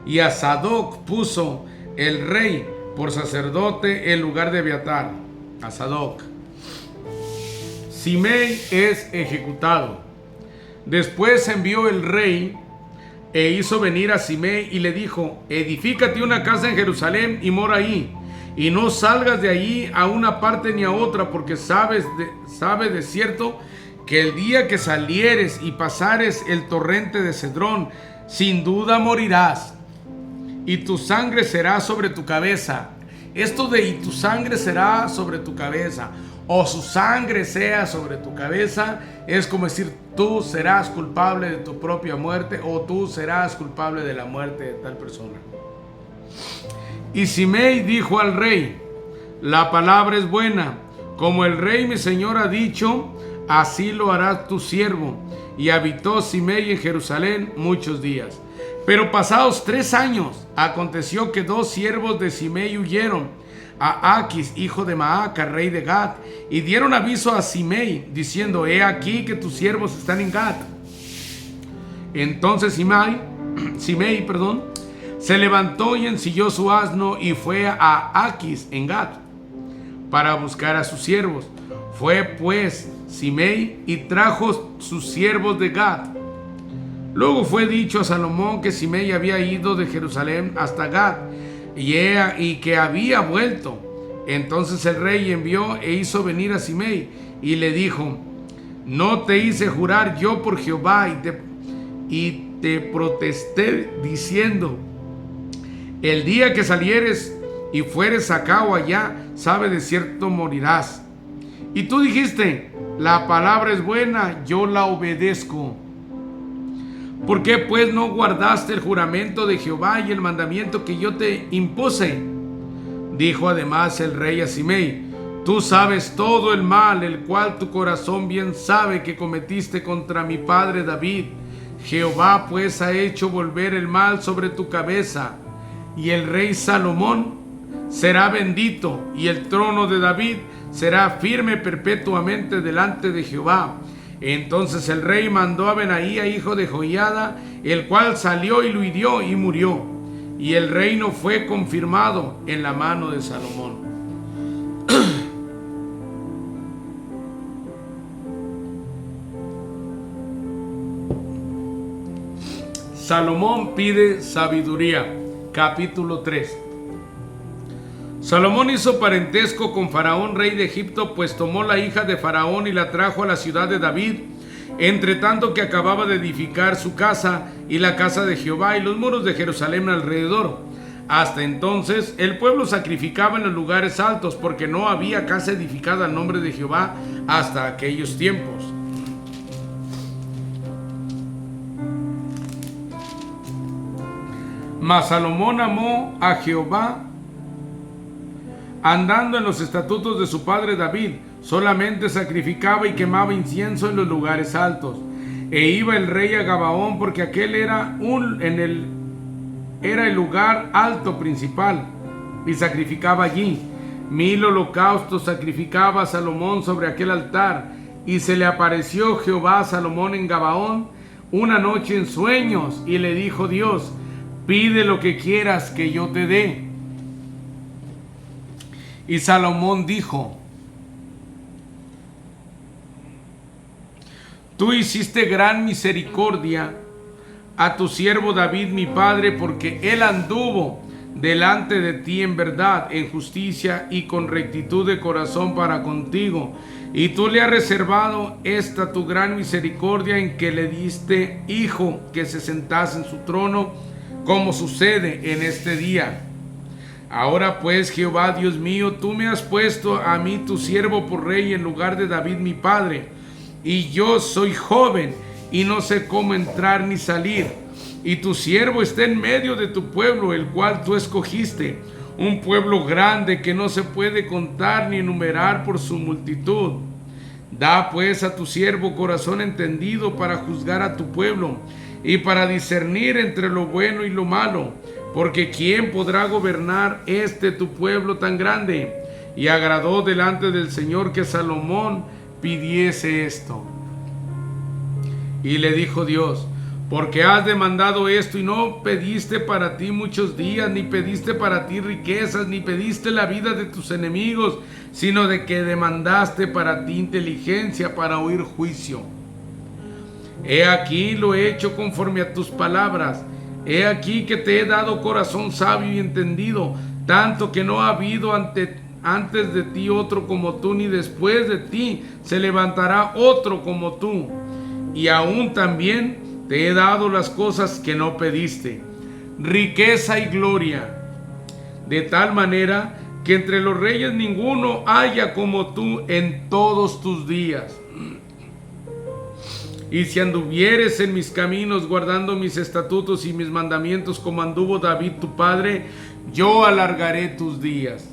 y a Sadoc puso el rey por sacerdote en lugar de Abiatar. A Sadoc. Simei es ejecutado. Después envió el rey e hizo venir a Simei y le dijo: edifícate una casa en Jerusalén y mora ahí, y no salgas de allí a una parte ni a otra, porque sabe de cierto que el día que salieres y pasares el torrente de Cedrón, sin duda morirás, y tu sangre será sobre tu cabeza. Esto de "y tu sangre será sobre tu cabeza", o "su sangre sea sobre tu cabeza", es como decir: tú serás culpable de tu propia muerte, o tú serás culpable de la muerte de tal persona. Y Simei dijo al rey: la palabra es buena, como el rey mi señor ha dicho, así lo hará tu siervo. Y habitó Simei en Jerusalén muchos días. Pero pasados 3 años, aconteció que 2 siervos de Simei huyeron a Aquis, hijo de Maaca, rey de Gat, y dieron aviso a Simei, diciendo: he aquí que tus siervos están en Gat. Entonces Simei, se levantó y ensilló su asno y fue a Aquis en Gat para buscar a sus siervos. Fue pues Simei y trajo sus siervos de Gat. Luego fue dicho a Salomón que Simei había ido de Jerusalén hasta Gat y que había vuelto. Entonces el rey envió e hizo venir a Simei y le dijo: ¿no te hice jurar yo por Jehová y te protesté diciendo: el día que salieres y fueres acá o allá, sabe de cierto morirás? Y tú dijiste: la palabra es buena, yo la obedezco. ¿Por qué pues no guardaste el juramento de Jehová y el mandamiento que yo te impuse? Dijo además el rey a Simei: tú sabes todo el mal, el cual tu corazón bien sabe que cometiste contra mi padre David. Jehová pues ha hecho volver el mal sobre tu cabeza, y el rey Salomón será bendito, y el trono de David será firme perpetuamente delante de Jehová. Entonces el rey mandó a Benaía, hijo de Joiada, el cual salió y lo hirió y murió. Y el reino fue confirmado en la mano de Salomón. Salomón pide sabiduría. Capítulo 3. Salomón hizo parentesco con Faraón, rey de Egipto, pues tomó la hija de Faraón y la trajo a la ciudad de David, entre tanto que acababa de edificar su casa y la casa de Jehová y los muros de Jerusalén alrededor. Hasta entonces el pueblo sacrificaba en los lugares altos, porque no había casa edificada al nombre de Jehová hasta aquellos tiempos. Mas Salomón amó a Jehová, andando en los estatutos de su padre David. Solamente sacrificaba y quemaba incienso en los lugares altos. E iba el rey a Gabaón, porque aquel era el lugar alto principal, y sacrificaba allí. 1000 holocaustos sacrificaba Salomón sobre aquel altar. Y se le apareció Jehová a Salomón en Gabaón una noche en sueños, y le dijo Dios: pide lo que quieras que yo te dé. Y Salomón dijo: tú hiciste gran misericordia a tu siervo David mi padre, porque él anduvo delante de ti en verdad, en justicia y con rectitud de corazón para contigo. Y tú le has reservado esta tu gran misericordia, en que le diste hijo que se sentase en su trono, como sucede en este día. Ahora pues, Jehová Dios mío, tú me has puesto a mí tu siervo por rey en lugar de David mi padre, y yo soy joven y no sé cómo entrar ni salir, y tu siervo está en medio de tu pueblo, el cual tú escogiste, un pueblo grande que no se puede contar ni enumerar por su multitud. Da pues a tu siervo corazón entendido para juzgar a tu pueblo y para discernir entre lo bueno y lo malo, porque ¿quién podrá gobernar tu pueblo tan grande? Y agradó delante del Señor que Salomón pidiese esto. Y le dijo Dios: porque has demandado esto y no pediste para ti muchos días, ni pediste para ti riquezas, ni pediste la vida de tus enemigos, sino de que demandaste para ti inteligencia para oír juicio. He aquí lo he hecho conforme a tus palabras. He aquí que te he dado corazón sabio y entendido, tanto que no ha habido antes de ti otro como tú, ni después de ti se levantará otro como tú. Y aún también te he dado las cosas que no pediste, riqueza y gloria, de tal manera que entre los reyes ninguno haya como tú en todos tus días. Y si anduvieres en mis caminos, guardando mis estatutos y mis mandamientos, como anduvo David tu padre, yo alargaré tus días.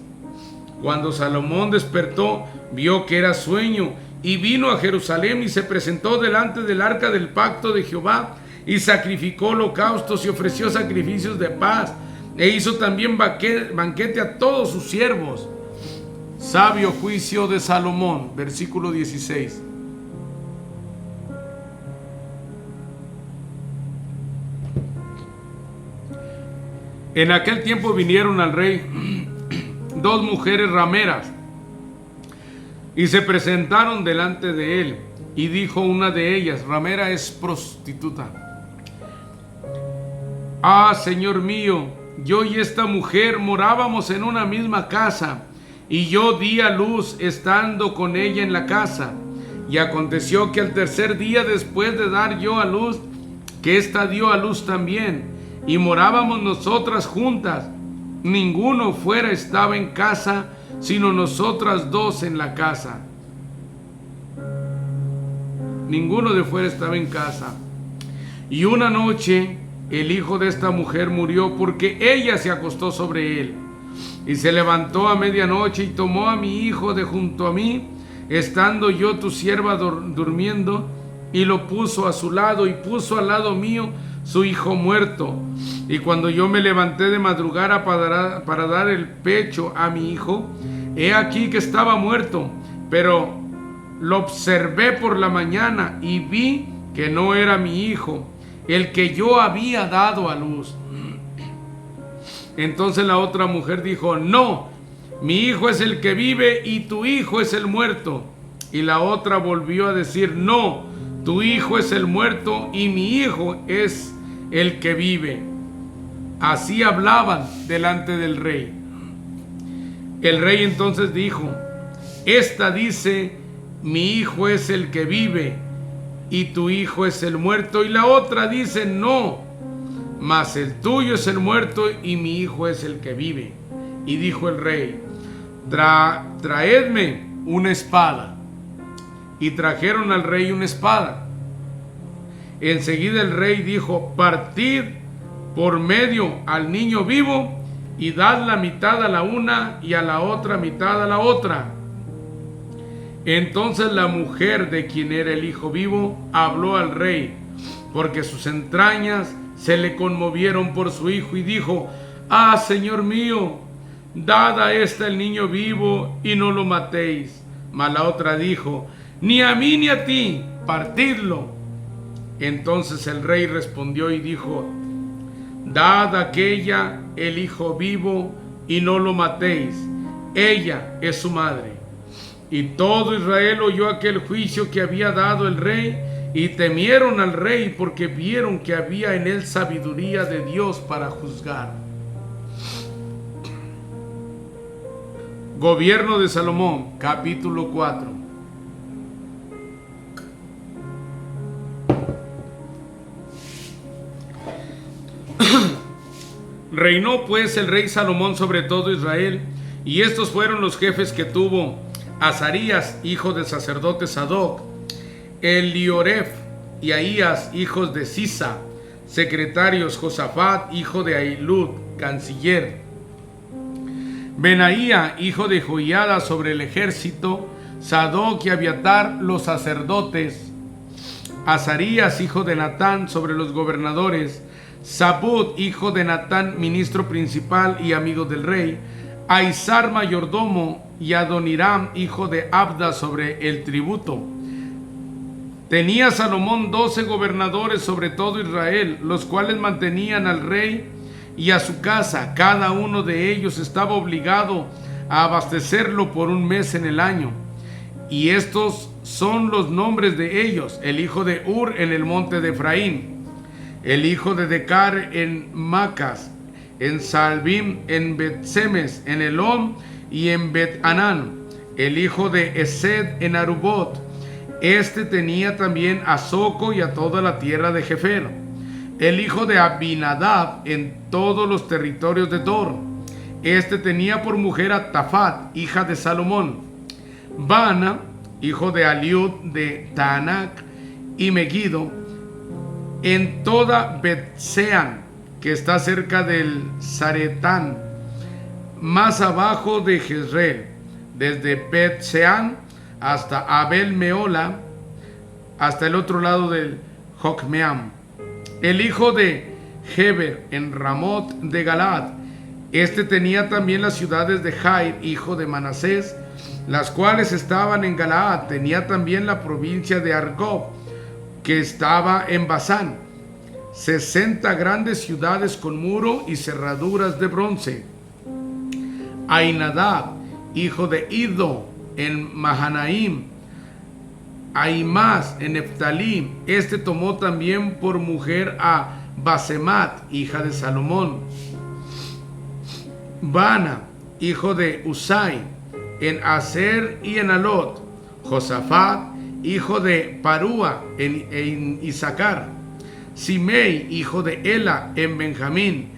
Cuando Salomón despertó, vio que era sueño, y vino a Jerusalén y se presentó delante del arca del pacto de Jehová, y sacrificó holocaustos y ofreció sacrificios de paz, e hizo también banquete a todos sus siervos. Sabio juicio de Salomón, versículo 16. En aquel tiempo vinieron al rey dos mujeres rameras y se presentaron delante de él. Y dijo una de ellas, ramera es prostituta: ah, Señor mío, yo y esta mujer morábamos en una misma casa, y yo di a luz estando con ella en la casa. Y aconteció que al tercer día después de dar yo a luz, que ésta dio a luz también, y morábamos nosotras juntas. Ninguno fuera estaba en casa, sino nosotras dos en la casa. Ninguno de fuera estaba en casa. Y una noche el hijo de esta mujer murió, porque ella se acostó sobre él. Y se levantó a medianoche y tomó a mi hijo de junto a mí, estando yo tu sierva durmiendo, y lo puso a su lado, y puso al lado mío su hijo muerto. Y cuando yo me levanté de madrugada para dar el pecho a mi hijo, he aquí que estaba muerto. Pero lo observé por la mañana y vi que no era mi hijo, el que yo había dado a luz. Entonces la otra mujer dijo: no, mi hijo es el que vive y tu hijo es el muerto. Y la otra volvió a decir: no, tu hijo es el muerto y mi hijo es el que vive. Así hablaban delante del rey. El rey entonces dijo: esta dice: mi hijo es el que vive y tu hijo es el muerto. Y la otra dice: no, mas el tuyo es el muerto y mi hijo es el que vive. Y dijo el rey: traedme una espada. Y trajeron al rey una espada. Enseguida el rey dijo: partid por medio al niño vivo y dad la mitad a la una y a la otra mitad a la otra. Entonces la mujer de quien era el hijo vivo habló al rey, porque sus entrañas se le conmovieron por su hijo, y dijo: ah, señor mío, dad a esta el niño vivo y no lo matéis. Mas la otra dijo: ni a mí ni a ti, partidlo. Entonces el rey respondió y dijo: dad a aquella el hijo vivo y no lo matéis, ella es su madre. Y todo Israel oyó aquel juicio que había dado el rey, y temieron al rey, porque vieron que había en él sabiduría de Dios para juzgar. Gobierno de Salomón, capítulo 4. Reinó pues el rey Salomón sobre todo Israel, y estos fueron los jefes que tuvo: Azarías, hijo del sacerdote Sadoc; Elioref y Ahías, hijos de Sisa, secretarios; Josafat, hijo de Ahilud, canciller; Benaía, hijo de Joiada, sobre el ejército; Sadoc y Abiatar, los sacerdotes; Azarías, hijo de Natán, sobre los gobernadores; Zabud, hijo de Natán, ministro principal y amigo del rey; Aizar, mayordomo; y Adoniram, hijo de Abda, sobre el tributo. Tenía Salomón 12 gobernadores sobre todo Israel, los cuales mantenían al rey y a su casa. Cada uno de ellos estaba obligado a abastecerlo por un mes en el año. Y estos son los nombres de ellos: el hijo de Ur en el monte de Efraín; el hijo de Decar en Macas, en Salbim, en Bet-Semes, en Elón y en Bet-Anán; el hijo de Esed en Arubot. Este tenía también a Soco y a toda la tierra de Jefer; el hijo de Abinadab en todos los territorios de Dor. Este tenía por mujer a Tafat, hija de Salomón; Baana, hijo de Aliud de Taanac y Megiddo, en toda Bet-Sean, que está cerca del Zaretán, más abajo de Jezreel, desde Bet-Sean hasta Abel Meola, hasta el otro lado del Jocmeam. El hijo de Heber en Ramot de Galaad. Este tenía también las ciudades de Jair, hijo de Manasés, las cuales estaban en Galaad. Tenía también la provincia de Argob, que estaba en Basán, 60 grandes ciudades con muro y cerraduras de bronce. Ainadab, hijo de Iddo, en Mahanaim; Ahimás en Neftalí. Este tomó también por mujer a Basemat, hija de Salomón; Baana, hijo de Usai, en Aser y en Alot; Josafat, hijo de Parúa, en Isaacar; Simei, hijo de Ela, en Benjamín;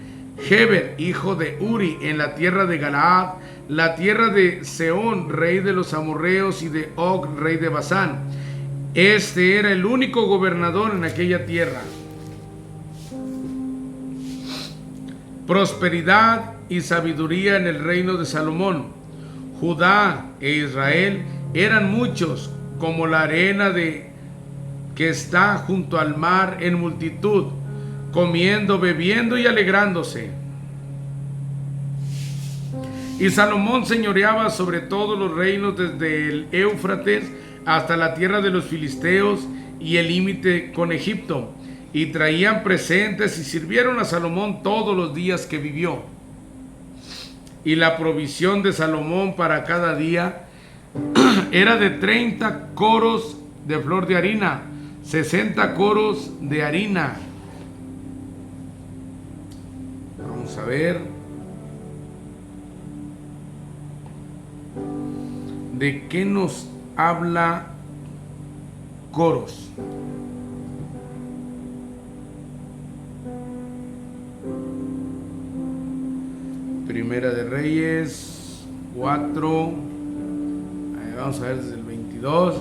Heber, hijo de Uri, en la tierra de Galaad, la tierra de Seón, rey de los amorreos, y de Og, rey de Basán. Este era el único gobernador en aquella tierra. Prosperidad y sabiduría en el reino de Salomón. Judá e Israel eran muchos, como la arena que está junto al mar, en multitud, comiendo, bebiendo y alegrándose. Y Salomón señoreaba sobre todos los reinos, desde el Éufrates hasta la tierra de los filisteos y el límite con Egipto. Y traían presentes y sirvieron a Salomón todos los días que vivió. Y la provisión de Salomón para cada día era de 30 coros de flor de harina, 60 coros de harina. Vamos a ver. ¿De qué nos habla coros? Primera de Reyes 4. Vamos a ver desde el 22.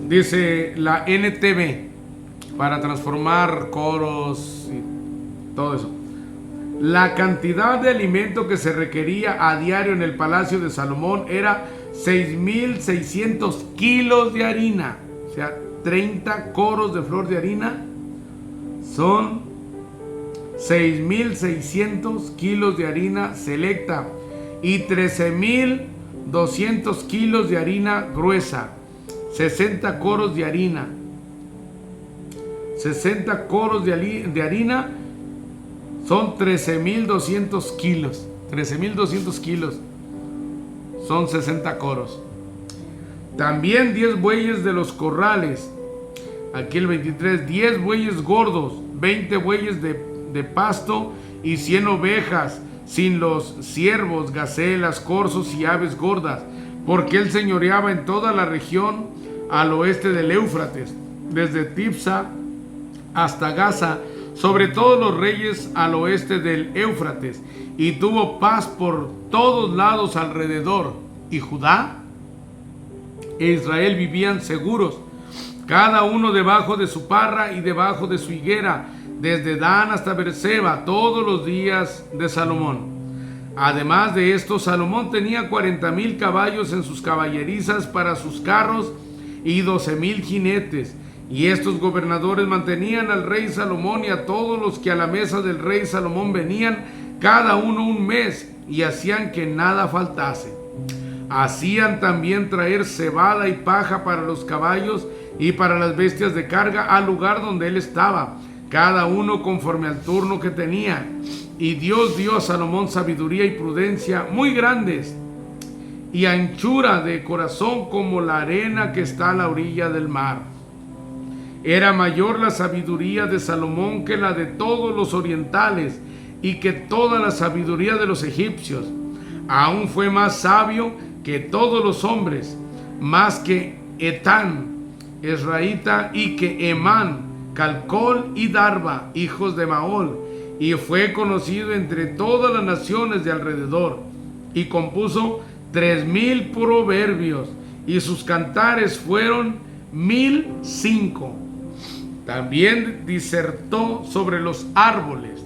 Dice la NTV, para transformar coros y todo eso. La cantidad de alimento que se requería a diario en el palacio de Salomón era 6,600 kilos de harina. O sea, 30 coros de flor de harina son 6,600 kilos de harina selecta y 13,200 kilos de harina gruesa. 60 coros de harina. 60 coros de harina son 13,200 kilos. 13,200 kilos son 60 coros. También 10 bueyes de los corrales. Aquí el 23, 10 bueyes gordos, 20 bueyes de pasto y 100 ovejas, sin los ciervos, gacelas, corzos y aves gordas, porque él señoreaba en toda la región al oeste del Éufrates, desde Tipsa hasta Gaza, sobre todos los reyes al oeste del Éufrates, y tuvo paz por todos lados alrededor. Y Judá e Israel vivían seguros, cada uno debajo de su parra y debajo de su higuera, desde Dan hasta Beerseba, todos los días de Salomón. Además de esto, Salomón tenía 40,000 caballos en sus caballerizas para sus carros y 12,000 jinetes. Y estos gobernadores mantenían al rey Salomón y a todos los que a la mesa del rey Salomón venían, cada uno un mes, y hacían que nada faltase. Hacían también traer cebada y paja para los caballos y para las bestias de carga al lugar donde él estaba, cada uno conforme al turno que tenía. Y Dios dio a Salomón sabiduría y prudencia muy grandes, y anchura de corazón como la arena que está a la orilla del mar. Era mayor la sabiduría de Salomón que la de todos los orientales, y que toda la sabiduría de los egipcios. Aún fue más sabio que todos los hombres, más que Etán, Esraíta, y que Emán, Calcol y Darba, hijos de Maol, y fue conocido entre todas las naciones de alrededor, y compuso 3,000 proverbios, y sus cantares fueron 1,005. También disertó sobre los árboles,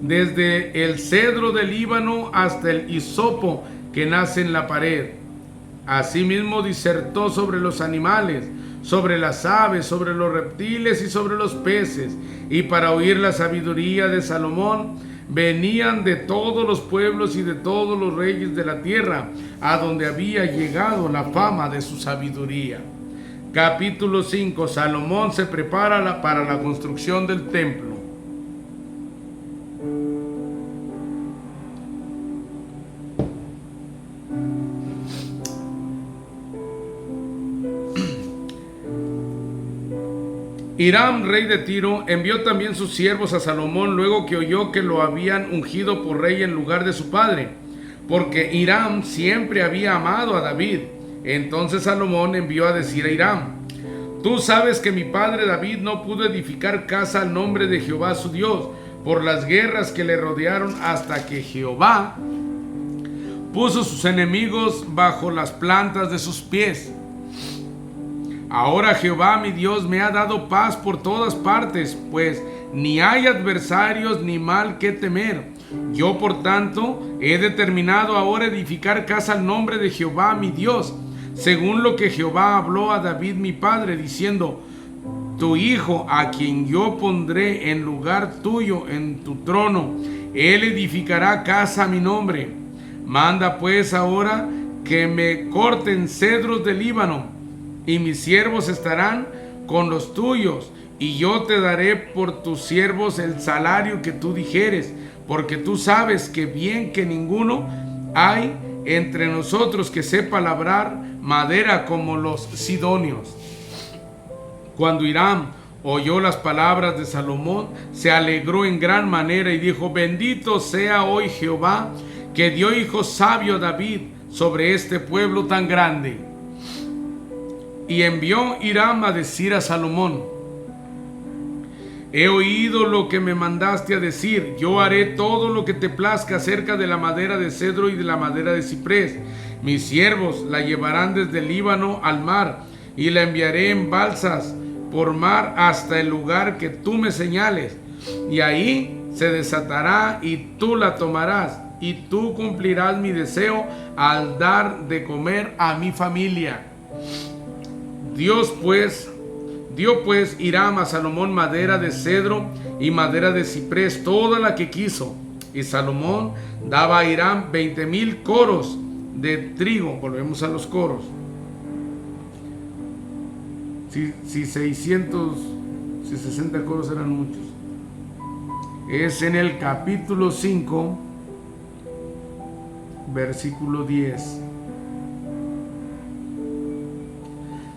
desde el cedro del Líbano hasta el hisopo que nace en la pared. Asimismo disertó sobre los animales, sobre las aves, sobre los reptiles y sobre los peces. Y para oír la sabiduría de Salomón venían de todos los pueblos y de todos los reyes de la tierra, a donde había llegado la fama de su sabiduría. Capítulo 5. Salomón se prepara para la construcción del templo. Hiram, rey de Tiro, envió también sus siervos a Salomón luego que oyó que lo habían ungido por rey en lugar de su padre, porque Hiram siempre había amado a David. Entonces Salomón envió a decir a Hiram: tú sabes que mi padre David no pudo edificar casa al nombre de Jehová su Dios por las guerras que le rodearon, hasta que Jehová puso sus enemigos bajo las plantas de sus pies. Ahora Jehová mi Dios me ha dado paz por todas partes, pues ni hay adversarios ni mal que temer. Yo por tanto he determinado ahora edificar casa al nombre de Jehová mi Dios, según lo que Jehová habló a David mi padre, diciendo: tu hijo, a quien yo pondré en lugar tuyo en tu trono, él edificará casa a mi nombre. Manda pues ahora que me corten cedros del Líbano, y mis siervos estarán con los tuyos, y yo te daré por tus siervos el salario que tú dijeres, porque tú sabes que bien que ninguno hay entre nosotros que sepa labrar madera como los sidonios. Cuando Hiram oyó las palabras de Salomón, se alegró en gran manera y dijo: bendito sea hoy Jehová, que dio hijo sabio a David sobre este pueblo tan grande. Y envió Hiram a decir a Salomón: he oído lo que me mandaste a decir. Yo haré todo lo que te plazca acerca de la madera de cedro y de la madera de ciprés. Mis siervos la llevarán desde el Líbano al mar, y la enviaré en balsas por mar hasta el lugar que tú me señales. Y ahí se desatará y tú la tomarás, y tú cumplirás mi deseo al dar de comer a mi familia. Dio pues Hiram a Salomón madera de cedro y madera de ciprés, toda la que quiso. Y Salomón daba a Hiram 20,000 coros de trigo. Volvemos a los coros. Si 60 coros eran muchos. Es en el capítulo 5, versículo 10.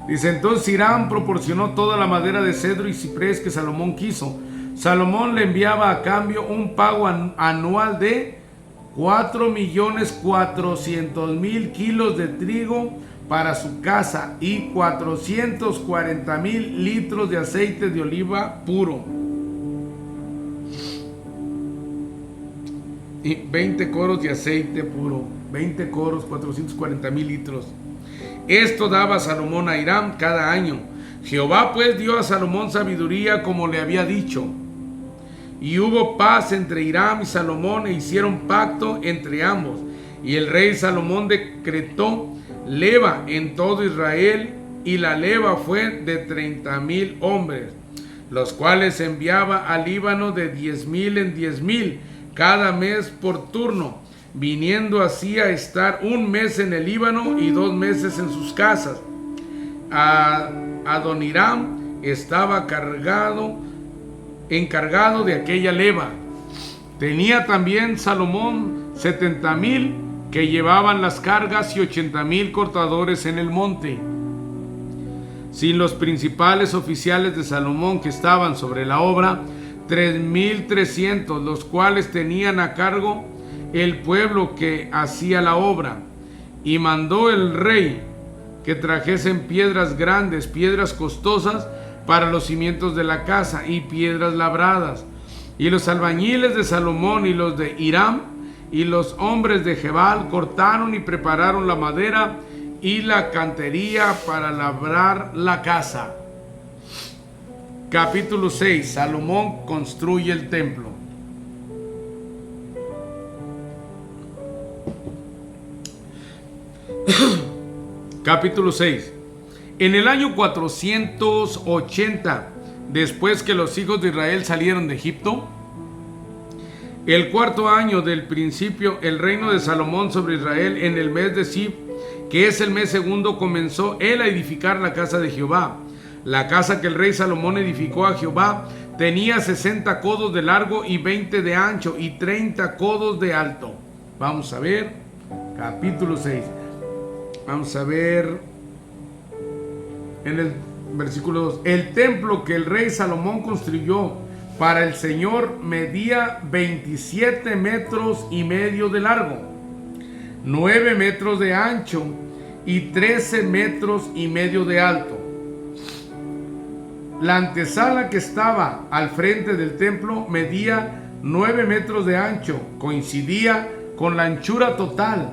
Dice: entonces Hiram proporcionó toda la madera de cedro y ciprés que Salomón quiso. Salomón le enviaba a cambio un pago anual de 4,400,000 kilos de trigo para su casa y 440,000 litros de aceite de oliva puro. y 20 coros de aceite puro, 20 coros, 440,000 litros. Esto daba Salomón a Hiram cada año. Jehová pues dio a Salomón sabiduría como le había dicho. Y hubo paz entre Hiram y Salomón, e hicieron pacto entre ambos. Y el rey Salomón decretó leva en todo Israel, y la leva fue de 30,000 hombres, los cuales enviaba al Líbano de 10,000 en 10,000 cada mes por turno, viniendo así a estar un mes en el Líbano y 2 meses en sus casas. Adoniram estaba encargado de aquella leva. Tenía también Salomón 70,000 que llevaban las cargas y 80,000 cortadores en el monte, sin los principales oficiales de Salomón que estaban sobre la obra, 3,300, los cuales tenían a cargo el pueblo que hacía la obra. Y mandó el rey que trajesen piedras grandes, piedras costosas para los cimientos de la casa, y piedras labradas. Y los albañiles de Salomón y los de Hiram y los hombres de Gebal cortaron y prepararon la madera y la cantería para labrar la casa. Capítulo 6. Salomón construye el templo. Capítulo 6. En el año 480, después que los hijos de Israel salieron de Egipto, el 4.º año del principio, el reino de Salomón sobre Israel, en el mes de Sib, que es el mes segundo, comenzó él a edificar la casa de Jehová. La casa que el rey Salomón edificó a Jehová tenía 60 codos de largo y 20 de ancho y 30 codos de alto. Vamos a ver, capítulo 6. Vamos a ver en el versículo 2. El templo que el rey Salomón construyó para el Señor medía 27 metros y medio de largo, 9 metros de ancho y 13 metros y medio de alto. La antesala que estaba al frente del templo medía 9 metros de ancho, coincidía con la anchura total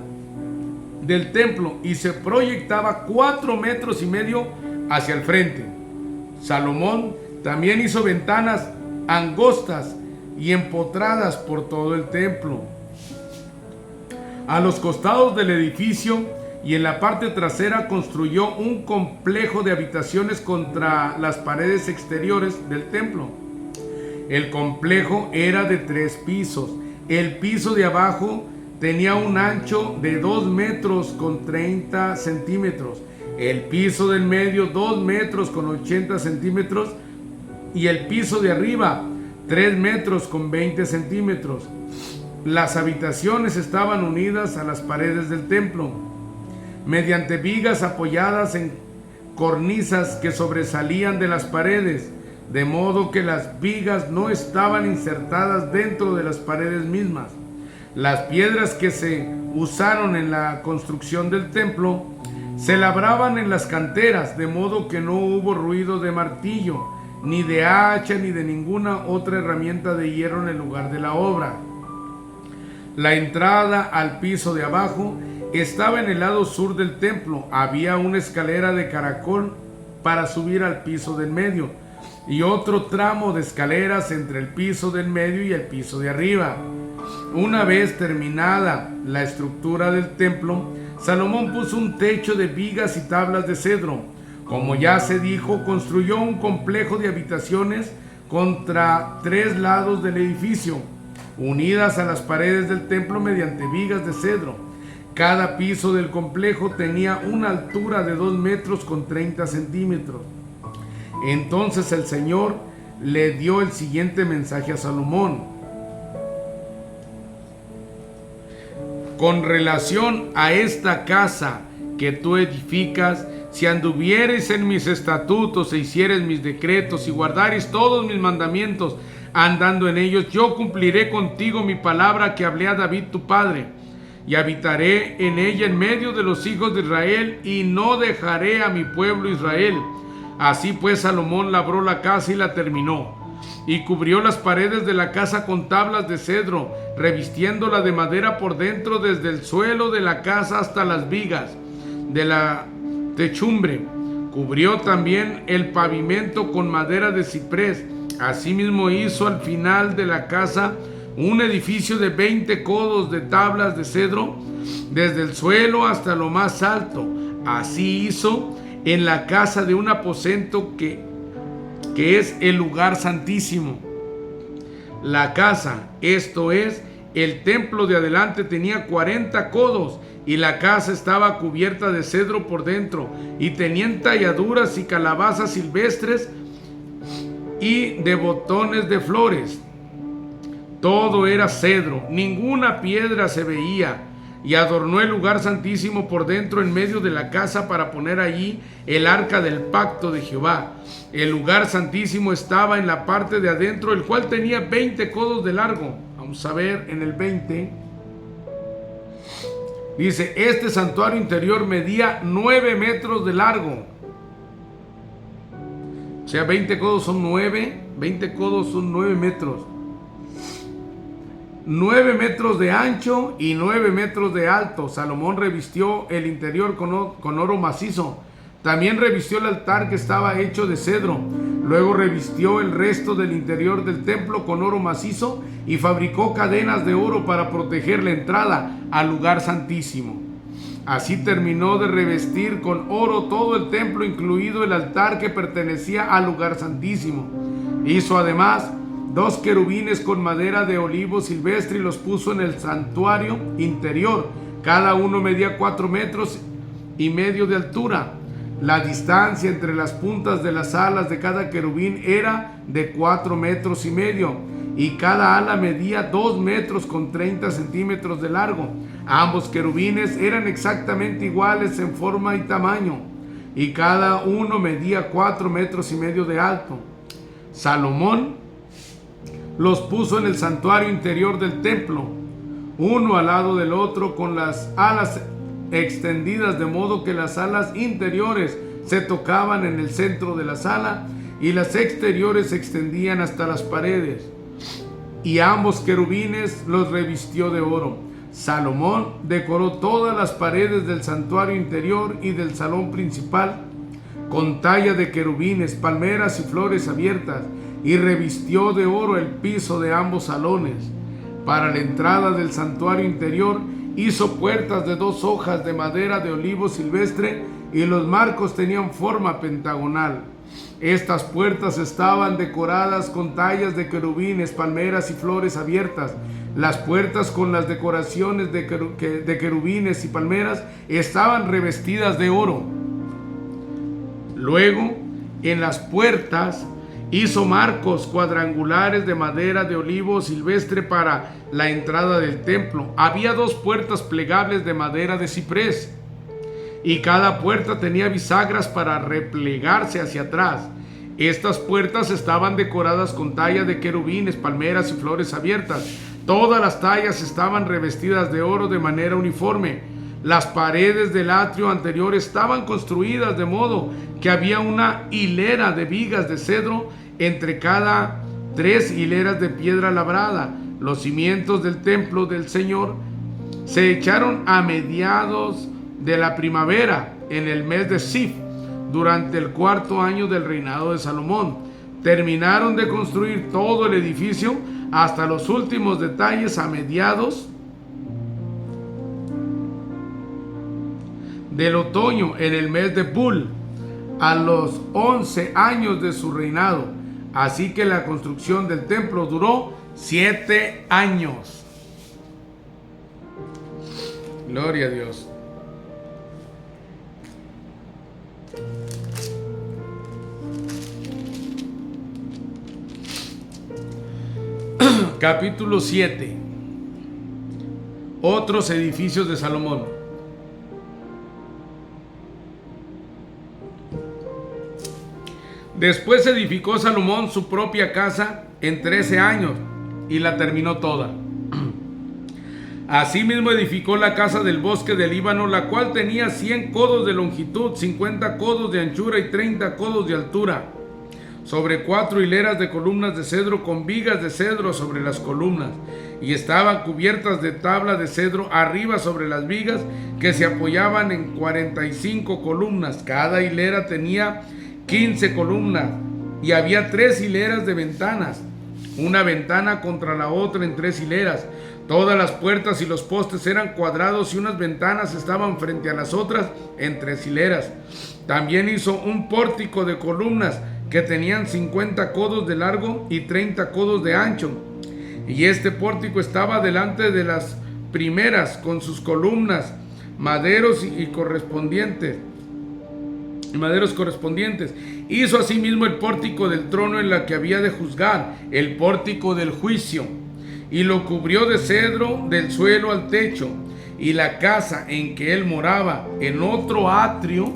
del templo y se proyectaba 4 metros y medio hacia el frente. Salomón también hizo ventanas angostas y empotradas por todo el templo. A los costados del edificio y en la parte trasera construyó un complejo de habitaciones contra las paredes exteriores del templo. El complejo era de 3 pisos. El piso de abajo tenía un ancho de 2 metros con 30 centímetros. El piso del medio 2 metros con 80 centímetros. Y el piso de arriba 3 metros con 20 centímetros. Las habitaciones estaban unidas a las paredes del templo mediante vigas apoyadas en cornisas que sobresalían de las paredes, de modo que las vigas no estaban insertadas dentro de las paredes mismas. Las piedras que se usaron en la construcción del templo se labraban en las canteras, de modo que no hubo ruido de martillo, ni de hacha, ni de ninguna otra herramienta de hierro en el lugar de la obra. La entrada al piso de abajo estaba en el lado sur del templo. Había una escalera de caracol para subir al piso del medio, y otro tramo de escaleras entre el piso del medio y el piso de arriba. Una vez terminada la estructura del templo, Salomón puso un techo de vigas y tablas de cedro. Como ya se dijo, construyó un complejo de habitaciones contra 3 lados del edificio, unidas a las paredes del templo mediante vigas de cedro. Cada piso del complejo tenía una altura de 2 metros con 30 centímetros. Entonces el Señor le dio el siguiente mensaje a Salomón: con relación a esta casa que tú edificas, si anduviereis en mis estatutos e hiciereis mis decretos y guardareis todos mis mandamientos, andando en ellos, yo cumpliré contigo mi palabra que hablé a David tu padre, y habitaré en ella en medio de los hijos de Israel, y no dejaré a mi pueblo Israel. Así pues Salomón labró la casa y la terminó. y cubrió las paredes de la casa con tablas de cedro, revistiéndola de madera por dentro desde el suelo de la casa hasta las vigas de la techumbre. Cubrió también el pavimento con madera de ciprés. Asimismo hizo al final de la casa un edificio de 20 codos de tablas de cedro, desde el suelo hasta lo más alto. Así hizo en la casa de un aposento que es el lugar santísimo. La casa, esto es, el templo de adelante, tenía 40 codos, y la casa estaba cubierta de cedro por dentro, y tenían talladuras y calabazas silvestres y de botones de flores. Todo era cedro, ninguna piedra se veía. Y adornó el lugar santísimo por dentro en medio de la casa para poner allí el arca del pacto de Jehová. El lugar santísimo estaba en la parte de adentro, el cual tenía 20 codos de largo. Vamos a ver en el 20. Dice, este santuario interior medía 9 metros de largo. O sea, 20 codos son 9, 20 codos son 9 metros. 9 metros de ancho y 9 metros de alto. Salomón revistió el interior con oro macizo. También revistió el altar que estaba hecho de cedro. Luego revistió el resto del interior del templo con oro macizo y fabricó cadenas de oro para proteger la entrada al lugar santísimo. Así terminó de revestir con oro todo el templo, incluido el altar que pertenecía al lugar santísimo. Hizo además 2 querubines con madera de olivo silvestre y los puso en el santuario interior. Cada uno medía 4 metros y medio de altura. La distancia entre las puntas de las alas de cada querubín era de 4 metros y medio, y cada ala medía 2 metros con 30 centímetros de largo. Ambos querubines eran exactamente iguales en forma y tamaño, y cada uno medía 4 metros y medio de alto. Salomón los puso en el santuario interior del templo, uno al lado del otro, con las alas extendidas, de modo que las alas interiores se tocaban en el centro de la sala y las exteriores se extendían hasta las paredes. Y ambos querubines los revistió de oro. Salomón decoró todas las paredes del santuario interior y del salón principal con talla de querubines, palmeras y flores abiertas, y revistió de oro el piso de ambos salones. Para la entrada del santuario interior hizo puertas de 2 hojas de madera de olivo silvestre, y los marcos tenían forma pentagonal. Estas puertas estaban decoradas con tallas de querubines, palmeras y flores abiertas. Las puertas, con las decoraciones de querubines y palmeras, estaban revestidas de oro. Luego, en las puertas hizo marcos cuadrangulares de madera de olivo silvestre para la entrada del templo. Había 2 puertas plegables de madera de ciprés, y cada puerta tenía bisagras para replegarse hacia atrás. Estas puertas estaban decoradas con tallas de querubines, palmeras y flores abiertas. Todas las tallas estaban revestidas de oro de manera uniforme. Las paredes del atrio anterior estaban construidas de modo que había una hilera de vigas de cedro entre cada 3 hileras de piedra labrada. Los cimientos del templo del Señor se echaron a mediados de la primavera, en el mes de Sif, durante el 4º año del reinado de Salomón. Terminaron de construir todo el edificio hasta los últimos detalles a mediados del otoño, en el mes de Bul, a los 11 años de su reinado. Así que la construcción del templo duró 7 años. Gloria a Dios. Capítulo 7. Otros edificios de Salomón. Después edificó Salomón su propia casa en 13 años y la terminó toda. Asimismo edificó la casa del bosque del Líbano, la cual tenía 100 codos de longitud, 50 codos de anchura y 30 codos de altura. sobre 4 hileras de columnas de cedro con vigas de cedro sobre las columnas, y estaban cubiertas de tabla de cedro arriba sobre las vigas, que se apoyaban en 45 columnas. Cada hilera tenía 15 columnas, y había 3 hileras de ventanas, una ventana contra la otra en 3 hileras. Todas las puertas y los postes eran cuadrados, y unas ventanas estaban frente a las otras en 3 hileras. También hizo un pórtico de columnas que tenían 50 codos de largo y 30 codos de ancho. Y este pórtico estaba delante de las primeras, con sus columnas, maderos correspondientes. Hizo asimismo el pórtico del trono en la que había de juzgar, el pórtico del juicio, y lo cubrió de cedro del suelo al techo. Y la casa en que él moraba, en otro atrio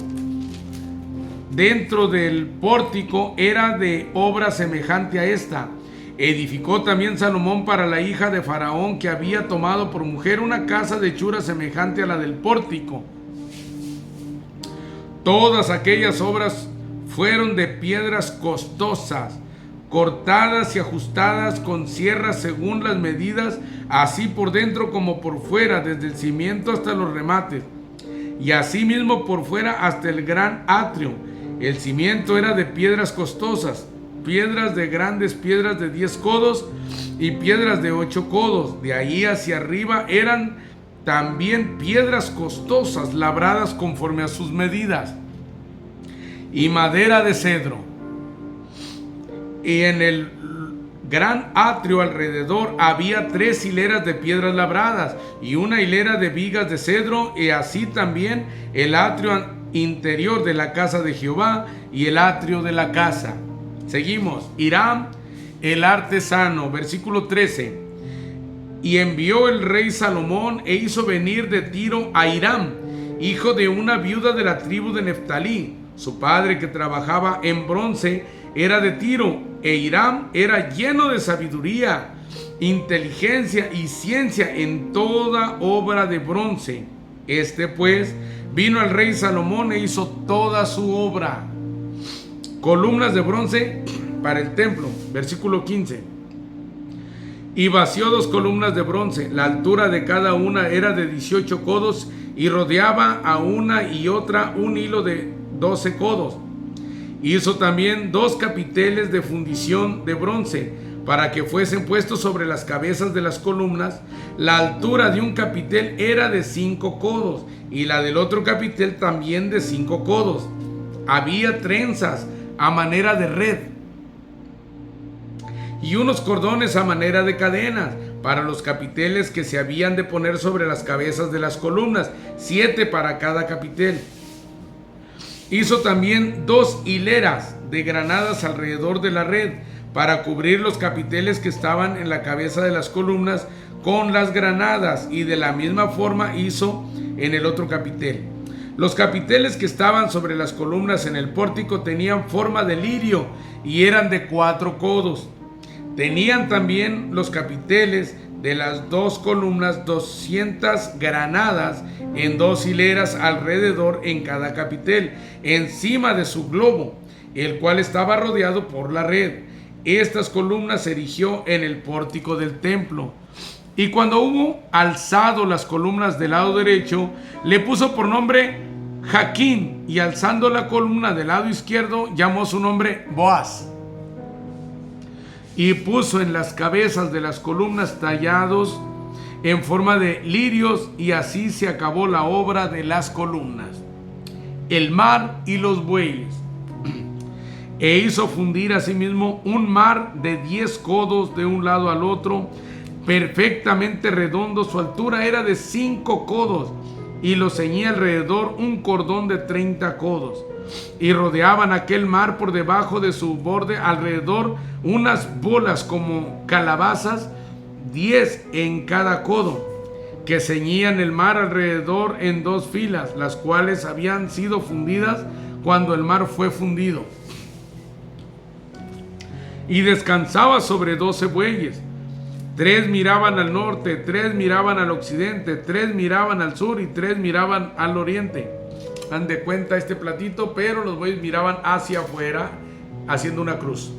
dentro del pórtico, era de obra semejante a esta. Edificó también Salomón para la hija de Faraón, que había tomado por mujer, una casa de hechura semejante a la del pórtico. Todas aquellas obras fueron de piedras costosas, cortadas y ajustadas con sierras según las medidas, así por dentro como por fuera, desde el cimiento hasta los remates, y asimismo por fuera hasta el gran atrio. El cimiento era de piedras costosas, piedras de grandes, piedras de 10 codos y piedras de 8 codos. De ahí hacia arriba eran también piedras costosas, labradas conforme a sus medidas, y madera de cedro. Y en el gran atrio alrededor había 3 hileras de piedras labradas y una hilera de vigas de cedro, y así también el atrio interior de la casa de Jehová y el atrio de la casa. Seguimos. Hiram el artesano, versículo 13. Y envió el rey Salomón e hizo venir de Tiro a Hiram, hijo de una viuda de la tribu de Neftalí. Su padre, que trabajaba en bronce, era de Tiro, e Hiram era lleno de sabiduría, inteligencia y ciencia en toda obra de bronce. Este pues vino al rey Salomón e hizo toda su obra. Columnas de bronce para el templo, versículo 15. Y vació 2 columnas de bronce, la altura de cada una era de 18 codos, y rodeaba a una y otra un hilo de 12 codos. Hizo también 2 capiteles de fundición de bronce, para que fuesen puestos sobre las cabezas de las columnas. La altura de un capitel era de 5 codos, y la del otro capitel también de 5 codos. Había trenzas a manera de red, y unos cordones a manera de cadenas para los capiteles que se habían de poner sobre las cabezas de las columnas, 7 para cada capitel. Hizo también 2 hileras de granadas alrededor de la red, para cubrir los capiteles que estaban en la cabeza de las columnas con las granadas, y de la misma forma hizo en el otro capitel. Los capiteles que estaban sobre las columnas en el pórtico tenían forma de lirio y eran de 4 codos. Tenían también los capiteles de las 2 columnas 200 granadas en 2 hileras alrededor en cada capitel, encima de su globo, el cual estaba rodeado por la red. Estas columnas se erigió en el pórtico del templo. Y cuando hubo alzado las columnas del lado derecho, le puso por nombre Jaquín, y alzando la columna del lado izquierdo, llamó su nombre Boaz. Y puso en las cabezas de las columnas tallados en forma de lirios, y así se acabó la obra de las columnas. El mar y los bueyes. E hizo fundir asimismo un mar de 10 codos de un lado al otro, perfectamente redondo. Su altura era de 5 codos, y lo ceñía alrededor un cordón de 30 codos. Y rodeaban aquel mar por debajo de su borde alrededor unas bolas como calabazas, 10 en cada codo, que ceñían el mar alrededor en 2 filas, las cuales habían sido fundidas cuando el mar fue fundido. Y descansaba sobre 12 bueyes. 3 miraban al norte, 3 miraban al occidente, 3 miraban al sur y 3 miraban al oriente. Dan de cuenta este platito, pero los bueyes miraban hacia afuera haciendo una cruz.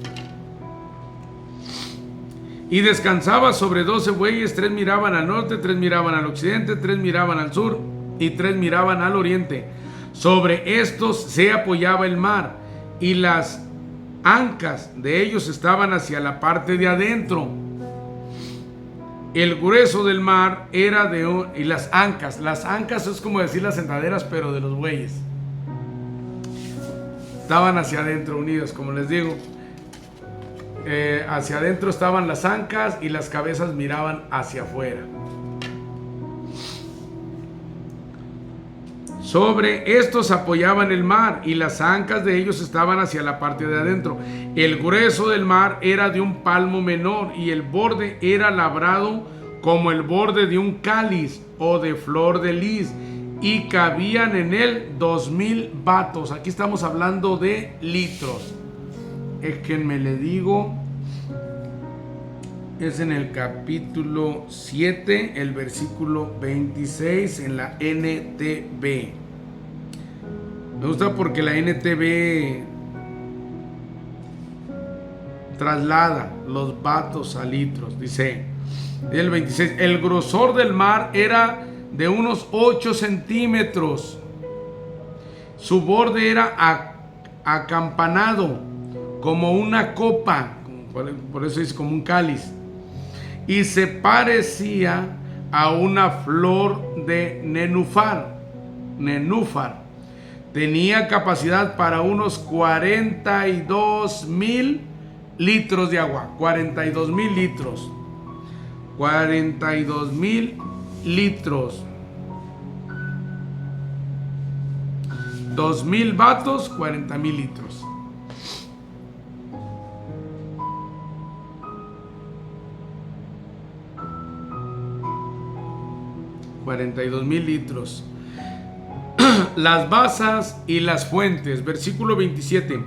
Y descansaba sobre 12 bueyes, 3 miraban al norte, 3 miraban al occidente, 3 miraban al sur y 3 miraban al oriente. Sobre estos se apoyaba el mar, y las ancas de ellos estaban hacia la parte de adentro. El grueso del mar era y las ancas es como decir las sentaderas, pero de los bueyes. Estaban hacia adentro unidos, como les digo. Hacia adentro estaban las ancas y las cabezas miraban hacia afuera. Sobre estos apoyaban el mar, y las ancas de ellos estaban hacia la parte de adentro. El grueso del mar era de un palmo menor, y el borde era labrado como el borde de un cáliz o de flor de lis, y cabían en él 2000 batos. Aquí estamos hablando de litros. Es que me le digo, es en el capítulo 7, el versículo 26, en la NTV. Me gusta porque la NTV traslada los batos a litros. Dice el 26, el grosor del mar era de unos 8 centímetros. Su borde era acampanado como una copa, por eso es como un cáliz, y se parecía a una flor de nenúfar. Tenía capacidad para unos 42,000 litros de agua. 42,000 litros. 42,000 litros. 2,000 vatos, 40,000 litros. $42,000 litros. Las basas y las fuentes. Versículo 27.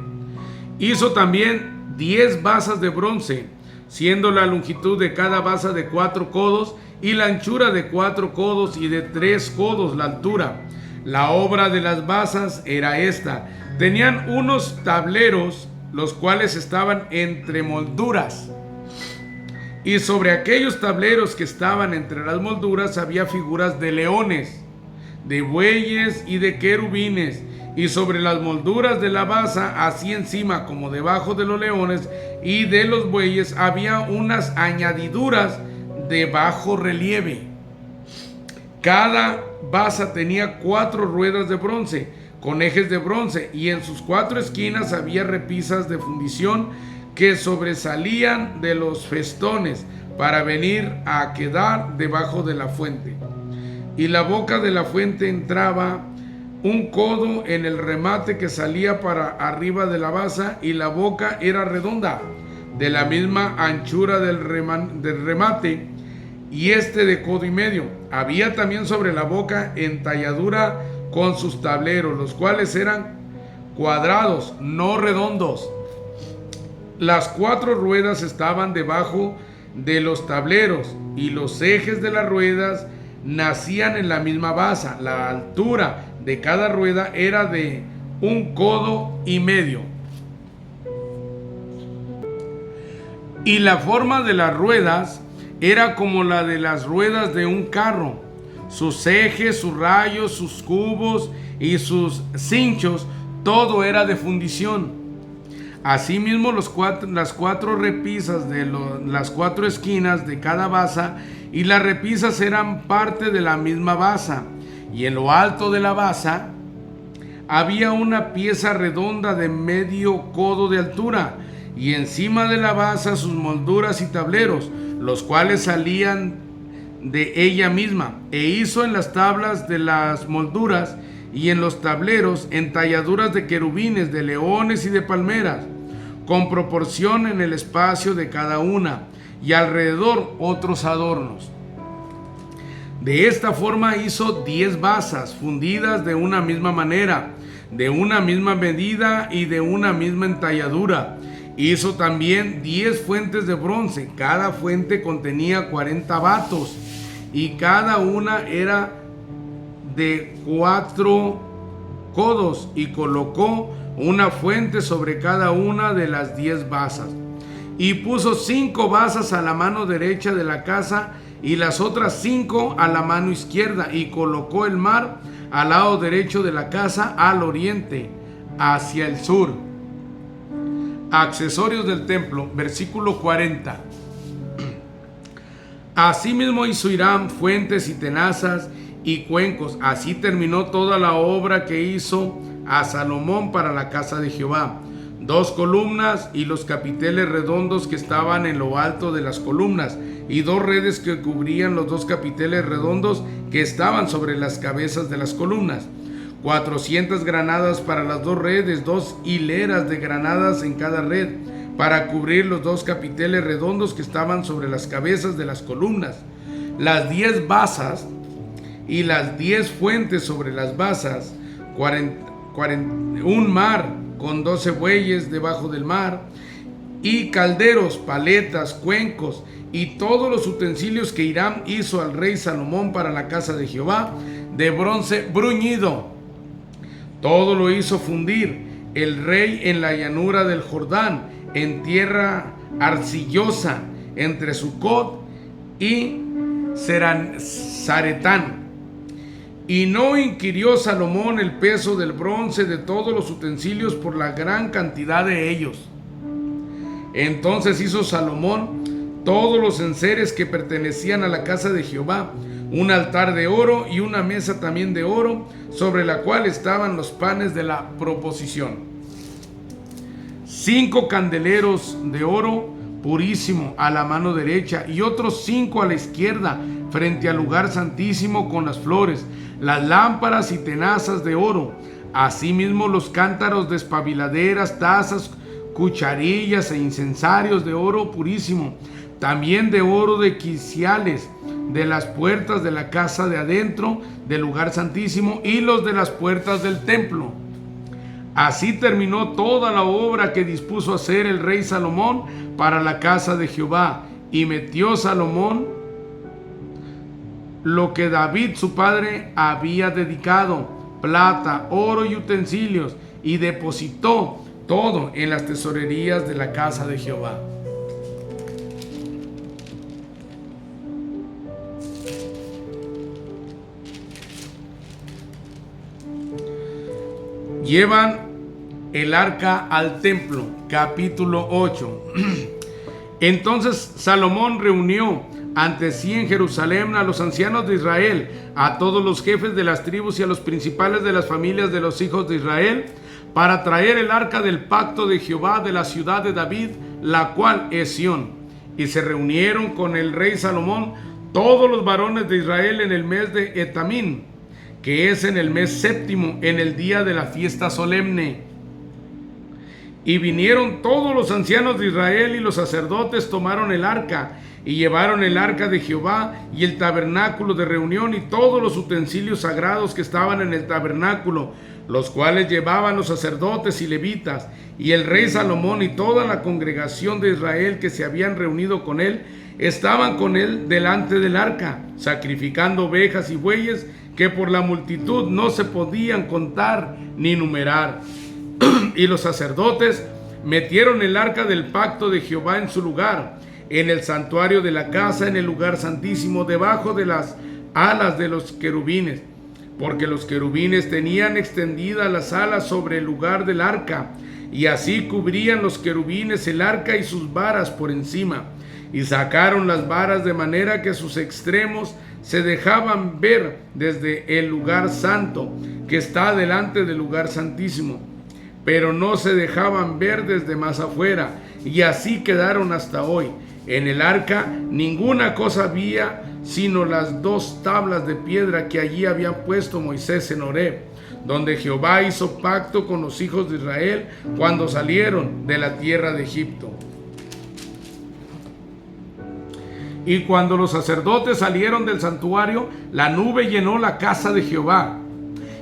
Hizo también 10 basas de bronce, siendo la longitud de cada basa de 4 codos y la anchura de 4 codos y de 3 codos la altura. La obra de las basas era esta: tenían unos tableros, los cuales estaban entre molduras, y sobre aquellos tableros que estaban entre las molduras había figuras de leones, de bueyes y de querubines, y sobre las molduras de la basa, así encima como debajo de los leones y de los bueyes, había unas añadiduras de bajo relieve. Cada basa tenía 4 ruedas de bronce con ejes de bronce, y en sus 4 esquinas había repisas de fundición que sobresalían de los festones para venir a quedar debajo de la fuente. Y la boca de la fuente entraba un codo en el remate que salía para arriba de la basa, y la boca era redonda, de la misma anchura del remate, y de codo y medio. Había también sobre la boca entalladura con sus tableros, los cuales eran cuadrados, no redondos. Las 4 ruedas estaban debajo de los tableros, y los ejes de las ruedas nacían en la misma basa. La altura de cada rueda era de 1 codo y medio. Y la forma de las ruedas era como la de las ruedas de un carro. Sus ejes, sus rayos, sus cubos y sus cinchos, todo era de fundición. Asimismo, las 4 repisas de las 4 esquinas de cada basa y las repisas eran parte de la misma basa. Y en lo alto de la basa había una pieza redonda de medio codo de altura, y encima de la basa sus molduras y tableros, los cuales salían de ella misma. E hizo en las tablas de las molduras y en los tableros entalladuras de querubines, de leones y de palmeras, con proporción en el espacio de cada una, y alrededor otros adornos. De esta forma hizo 10 basas fundidas de una misma manera, de una misma medida y de una misma entalladura. Hizo también 10 fuentes de bronce. Cada fuente contenía 40 batos, y cada una era de 4 codos, y colocó una fuente sobre cada una de las 10 basas. Y puso 5 basas a la mano derecha de la casa y las otras 5 a la mano izquierda, y colocó el mar al lado derecho de la casa, al oriente, hacia el sur. Accesorios del templo, versículo 40. Asimismo hizo Hiram fuentes y tenazas y cuencos. Así terminó toda la obra que hizo a Salomón para la casa de Jehová: 2 columnas y los capiteles redondos que estaban en lo alto de las columnas, y 2 redes que cubrían los 2 capiteles redondos que estaban sobre las cabezas de las columnas. 400 granadas para las 2 redes, 2 hileras de granadas en cada red, para cubrir los 2 capiteles redondos que estaban sobre las cabezas de las columnas. Las 10 basas y las 10 fuentes sobre las basas, un mar con 12 bueyes debajo del mar, y calderos, paletas, cuencos, y todos los utensilios que Hiram hizo al rey Salomón para la casa de Jehová, de bronce bruñido. Todo lo hizo fundir el rey en la llanura del Jordán, en tierra arcillosa, entre Sucot y Zaretán. Y no inquirió Salomón el peso del bronce de todos los utensilios por la gran cantidad de ellos. Entonces hizo Salomón todos los enseres que pertenecían a la casa de Jehová, un altar de oro y una mesa también de oro, sobre la cual estaban los panes de la proposición. 5 candeleros de oro purísimo a la mano derecha, y otros 5 a la izquierda, frente al lugar santísimo con las flores, las lámparas y tenazas de oro. Asimismo los cántaros, despabiladeras, tazas, cucharillas e incensarios de oro purísimo, también de oro de quiciales, de las puertas de la casa de adentro del lugar santísimo y los de las puertas del templo. Así terminó toda la obra que dispuso hacer el rey Salomón para la casa de Jehová, y metió Salomón lo que David su padre había dedicado, plata, oro y utensilios, y depositó todo en las tesorerías de la casa de Jehová. Llevan el arca al templo, capítulo 8. Entonces Salomón reunió ante sí en Jerusalén a los ancianos de Israel, a todos los jefes de las tribus y a los principales de las familias de los hijos de Israel, para traer el arca del pacto de Jehová de la ciudad de David, la cual es Sión. Y se reunieron con el rey Salomón todos los varones de Israel en el mes de Etamín, que es en el mes séptimo, en el día de la fiesta solemne. Y vinieron todos los ancianos de Israel, y los sacerdotes tomaron el arca, y llevaron el arca de Jehová, y el tabernáculo de reunión, y todos los utensilios sagrados que estaban en el tabernáculo, los cuales llevaban los sacerdotes y levitas. Y el rey Salomón y toda la congregación de Israel que se habían reunido con él, estaban con él delante del arca, sacrificando ovejas y bueyes que por la multitud no se podían contar ni numerar. Y los sacerdotes metieron el arca del pacto de Jehová en su lugar, en el santuario de la casa, en el lugar santísimo, debajo de las alas de los querubines, porque los querubines tenían extendidas las alas sobre el lugar del arca, y así cubrían los querubines el arca y sus varas por encima. Y sacaron las varas de manera que sus extremos se dejaban ver desde el lugar santo, que está delante del lugar santísimo, pero no se dejaban ver desde más afuera, y así quedaron hasta hoy. En el arca ninguna cosa había, sino las 2 tablas de piedra que allí había puesto Moisés en Horeb, donde Jehová hizo pacto con los hijos de Israel cuando salieron de la tierra de Egipto. Y cuando los sacerdotes salieron del santuario, la nube llenó la casa de Jehová,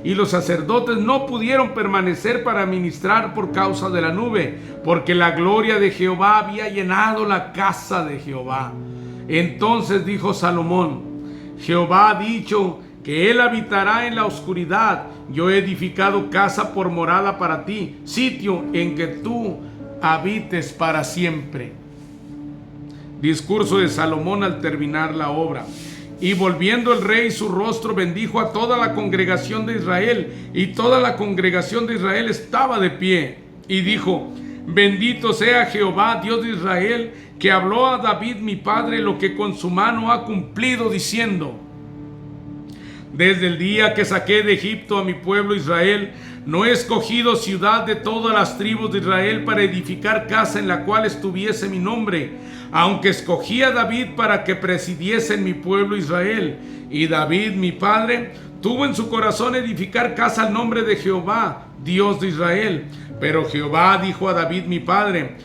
y los sacerdotes no pudieron permanecer para ministrar por causa de la nube, porque la gloria de Jehová había llenado la casa de Jehová. Entonces dijo Salomón: Jehová ha dicho que él habitará en la oscuridad. Yo he edificado casa por morada para ti, sitio en que tú habites para siempre. Discurso de Salomón al terminar la obra. Y volviendo el rey su rostro, bendijo a toda la congregación de Israel, y toda la congregación de Israel estaba de pie, y dijo: bendito sea Jehová, Dios de Israel, que habló a David mi padre lo que con su mano ha cumplido, diciendo: desde el día que saqué de Egipto a mi pueblo Israel, no he escogido ciudad de todas las tribus de Israel para edificar casa en la cual estuviese mi nombre, aunque escogí a David para que presidiese en mi pueblo Israel. Y David mi padre tuvo en su corazón edificar casa al nombre de Jehová, Dios de Israel. Pero Jehová dijo a David mi padre: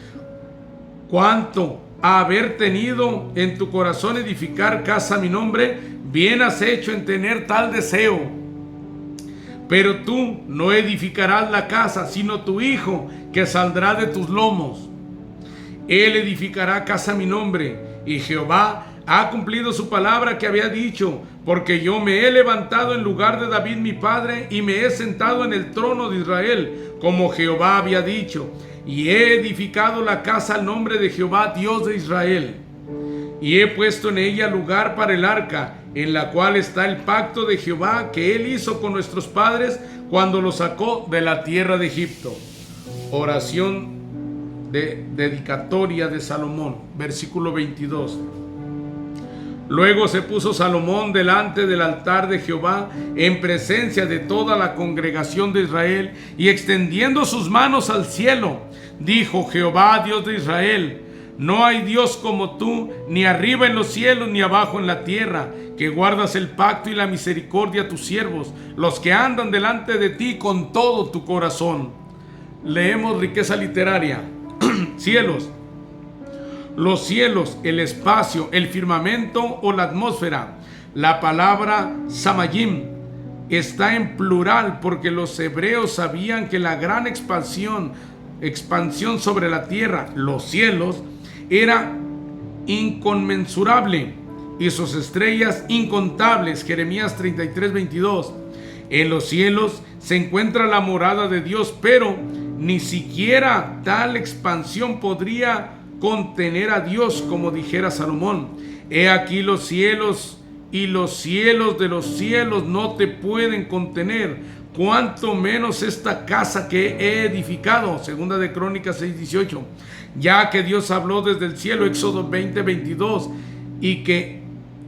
cuanto a haber tenido en tu corazón edificar casa a mi nombre, bien has hecho en tener tal deseo. Pero tú no edificarás la casa, sino tu hijo, que saldrá de tus lomos. Él edificará casa a mi nombre. Y Jehová ha cumplido su palabra que había dicho, porque yo me he levantado en lugar de David mi padre, y me he sentado en el trono de Israel, como Jehová había dicho. Y he edificado la casa al nombre de Jehová, Dios de Israel. Y he puesto en ella lugar para el arca, en la cual está el pacto de Jehová que él hizo con nuestros padres cuando los sacó de la tierra de Egipto. Oración de dedicatoria de Salomón, versículo 22. Luego se puso Salomón delante del altar de Jehová en presencia de toda la congregación de Israel, y extendiendo sus manos al cielo, dijo: Jehová, Dios de Israel, no hay Dios como tú, ni arriba en los cielos ni abajo en la tierra, que guardas el pacto y la misericordia a tus siervos, los que andan delante de ti con todo tu corazón. Leemos riqueza literaria. Cielos. Los cielos, el espacio, el firmamento o la atmósfera. La palabra samayim está en plural porque los hebreos sabían que la gran expansión sobre la tierra, los cielos, era inconmensurable y sus estrellas incontables. Jeremías 33:22. En los cielos se encuentra la morada de Dios, pero ni siquiera tal expansión podría contener a Dios, como dijera Salomón: he aquí los cielos y los cielos de los cielos no te pueden contener, cuanto menos esta casa que he edificado. Segunda de Crónicas 6:18. Ya que Dios habló desde el cielo, Éxodo 20:22, y que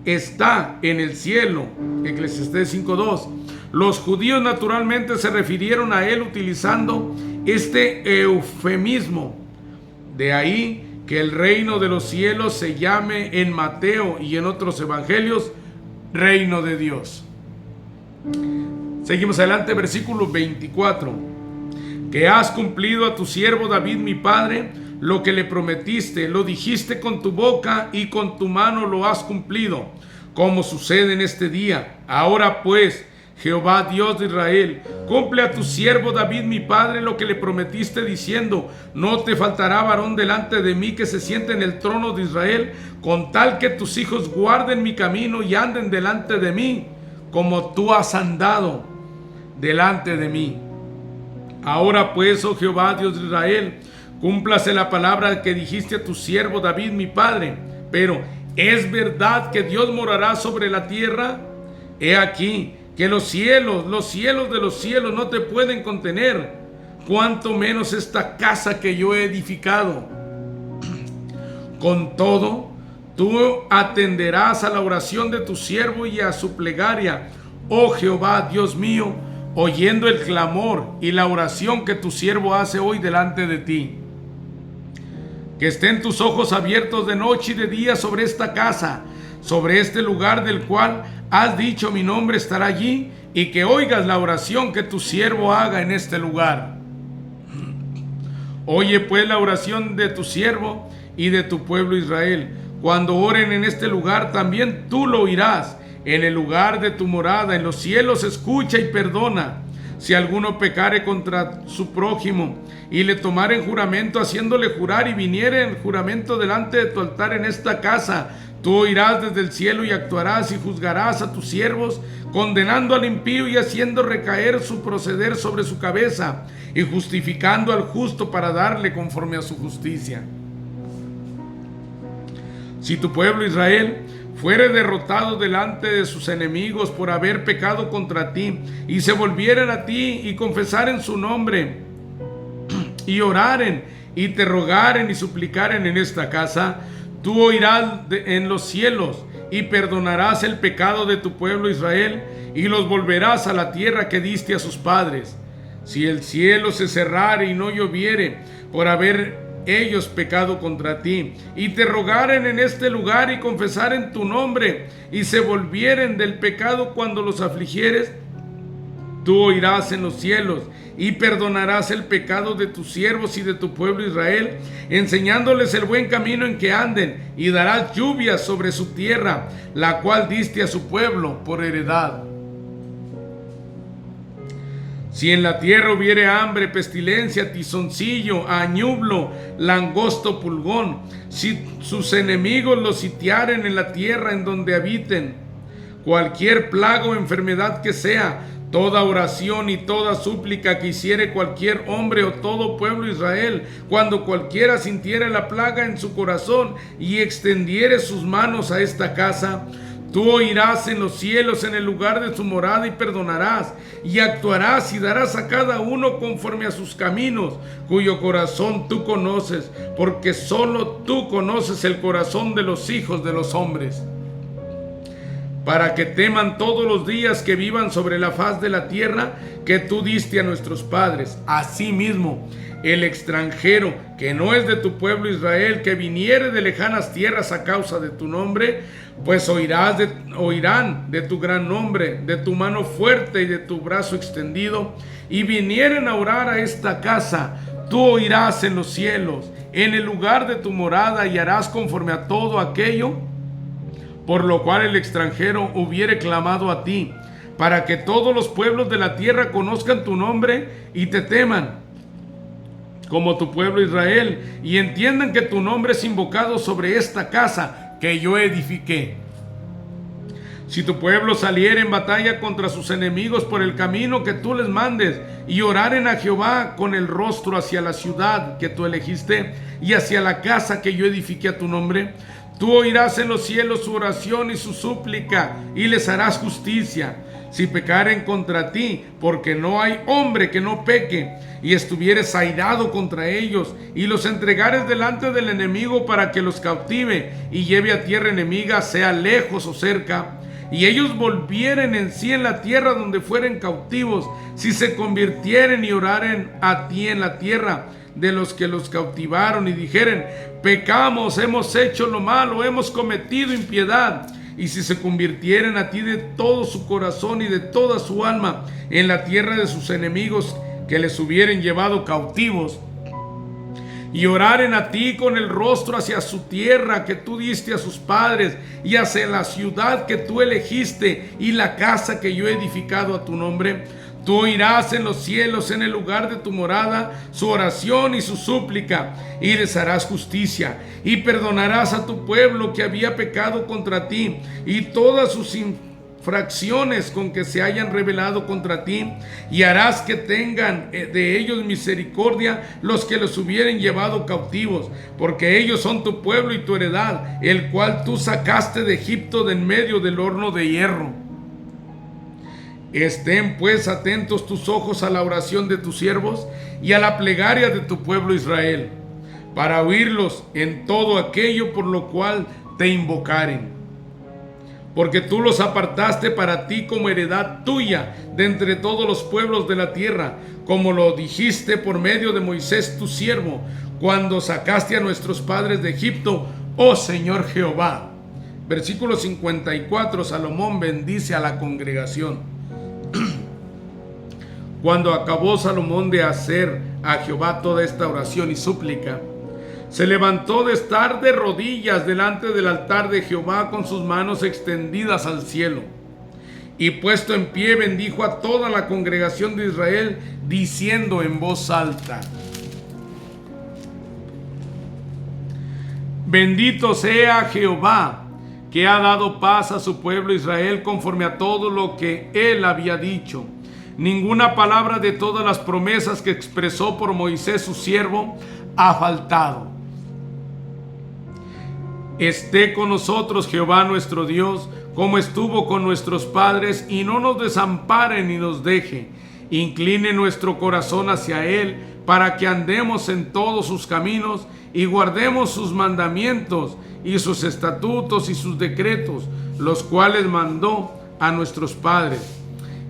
está en el cielo, Eclesiastés 5:2. Los judíos naturalmente se refirieron a él utilizando este eufemismo. De ahí que el reino de los cielos se llame en Mateo y en otros evangelios reino de Dios. Seguimos adelante, versículo 24. Que has cumplido a tu siervo David mi padre lo que le prometiste, lo dijiste con tu boca y con tu mano lo has cumplido, como sucede en este día. Ahora pues, Jehová Dios de Israel, cumple a tu siervo David mi padre lo que le prometiste, diciendo: no te faltará varón delante de mí que se siente en el trono de Israel, con tal que tus hijos guarden mi camino y anden delante de mí, como tú has andado delante de mí. Ahora pues, oh Jehová Dios de Israel, cúmplase la palabra que dijiste a tu siervo David mi padre. Pero ¿es verdad que Dios morará sobre la tierra? He aquí que los cielos de los cielos no te pueden contener, cuanto menos esta casa que yo he edificado. Con todo, tú atenderás a la oración de tu siervo y a su plegaria, oh Jehová Dios mío, oyendo el clamor y la oración que tu siervo hace hoy delante de ti. Que estén tus ojos abiertos de noche y de día sobre esta casa, sobre este lugar del cual has dicho mi nombre estará allí, y que oigas la oración que tu siervo haga en este lugar. Oye pues la oración de tu siervo y de tu pueblo Israel. Cuando oren en este lugar, también tú lo oirás. En el lugar de tu morada, en los cielos, escucha y perdona. Si alguno pecare contra su prójimo y le tomare en juramento, haciéndole jurar, y viniere en juramento delante de tu altar en esta casa, Tú oirás desde el cielo y actuarás y juzgarás a tus siervos, condenando al impío y haciendo recaer su proceder sobre su cabeza, y justificando al justo para darle conforme a su justicia. Si tu pueblo Israel fuere derrotado delante de sus enemigos por haber pecado contra ti, y se volvieren a ti y confesaren su nombre, y oraren y te rogaren y suplicaren en esta casa, tú oirás en los cielos y perdonarás el pecado de tu pueblo Israel y los volverás a la tierra que diste a sus padres. Si el cielo se cerrare y no lloviere por haber ellos pecado contra ti, y te rogaren en este lugar y confesaren tu nombre y se volvieren del pecado cuando los afligieres, tú oirás en los cielos y perdonarás el pecado de tus siervos y de tu pueblo Israel, enseñándoles el buen camino en que anden, y darás lluvia sobre su tierra, la cual diste a su pueblo por heredad. Si en la tierra hubiere hambre, pestilencia, tizoncillo, añublo, langosto, pulgón, si sus enemigos los sitiaren en la tierra en donde habiten, cualquier plaga o enfermedad que sea, toda oración y toda súplica que hiciere cualquier hombre o todo pueblo Israel, cuando cualquiera sintiere la plaga en su corazón y extendiere sus manos a esta casa, tú oirás en los cielos en el lugar de su morada y perdonarás, y actuarás y darás a cada uno conforme a sus caminos, cuyo corazón tú conoces, porque solo tú conoces el corazón de los hijos de los hombres, para que teman todos los días que vivan sobre la faz de la tierra que tú diste a nuestros padres. Asimismo, el extranjero que no es de tu pueblo Israel, que viniere de lejanas tierras a causa de tu nombre, pues oirán de tu gran nombre, de tu mano fuerte y de tu brazo extendido, y vinieren a orar a esta casa, tú oirás en los cielos, en el lugar de tu morada, y harás conforme a todo aquello por lo cual el extranjero hubiere clamado a ti, para que todos los pueblos de la tierra conozcan tu nombre y te teman, como tu pueblo Israel, y entiendan que tu nombre es invocado sobre esta casa que yo edifiqué. Si tu pueblo saliere en batalla contra sus enemigos por el camino que tú les mandes, y oraren a Jehová con el rostro hacia la ciudad que tú elegiste y hacia la casa que yo edifiqué a tu nombre, tú oirás en los cielos su oración y su súplica, y les harás justicia. Si pecaren contra ti, porque no hay hombre que no peque, y estuvieres airado contra ellos, y los entregares delante del enemigo para que los cautive y lleve a tierra enemiga, sea lejos o cerca, y ellos volvieren en sí en la tierra donde fueren cautivos, si se convirtieren y oraren a ti en la tierra de los que los cautivaron, y dijeren: pecamos, hemos hecho lo malo, hemos cometido impiedad, y si se convirtieren a ti de todo su corazón y de toda su alma en la tierra de sus enemigos que les hubieren llevado cautivos, y oraren a ti con el rostro hacia su tierra que tú diste a sus padres, y hacia la ciudad que tú elegiste y la casa que yo he edificado a tu nombre, tú oirás en los cielos, en el lugar de tu morada, su oración y su súplica, y les harás justicia, y perdonarás a tu pueblo que había pecado contra ti, y todas sus infracciones con que se hayan rebelado contra ti, y harás que tengan de ellos misericordia los que los hubieren llevado cautivos, porque ellos son tu pueblo y tu heredad, el cual tú sacaste de Egipto de en medio del horno de hierro. Estén pues atentos tus ojos a la oración de tus siervos y a la plegaria de tu pueblo Israel, para oírlos en todo aquello por lo cual te invocaren. Porque tú los apartaste para ti como heredad tuya de entre todos los pueblos de la tierra, como lo dijiste por medio de Moisés tu siervo, cuando sacaste a nuestros padres de Egipto, oh Señor Jehová. Versículo 54, Salomón bendice a la congregación. Cuando acabó Salomón de hacer a Jehová toda esta oración y súplica, se levantó de estar de rodillas delante del altar de Jehová con sus manos extendidas al cielo, y puesto en pie bendijo a toda la congregación de Israel, diciendo en voz alta: bendito sea Jehová, que ha dado paz a su pueblo Israel conforme a todo lo que él había dicho. Ninguna palabra de todas las promesas que expresó por Moisés su siervo ha faltado. Esté con nosotros Jehová nuestro Dios, como estuvo con nuestros padres, y no nos desampare ni nos deje. Incline nuestro corazón hacia Él, para que andemos en todos sus caminos y guardemos sus mandamientos y sus estatutos y sus decretos, los cuales mandó a nuestros padres.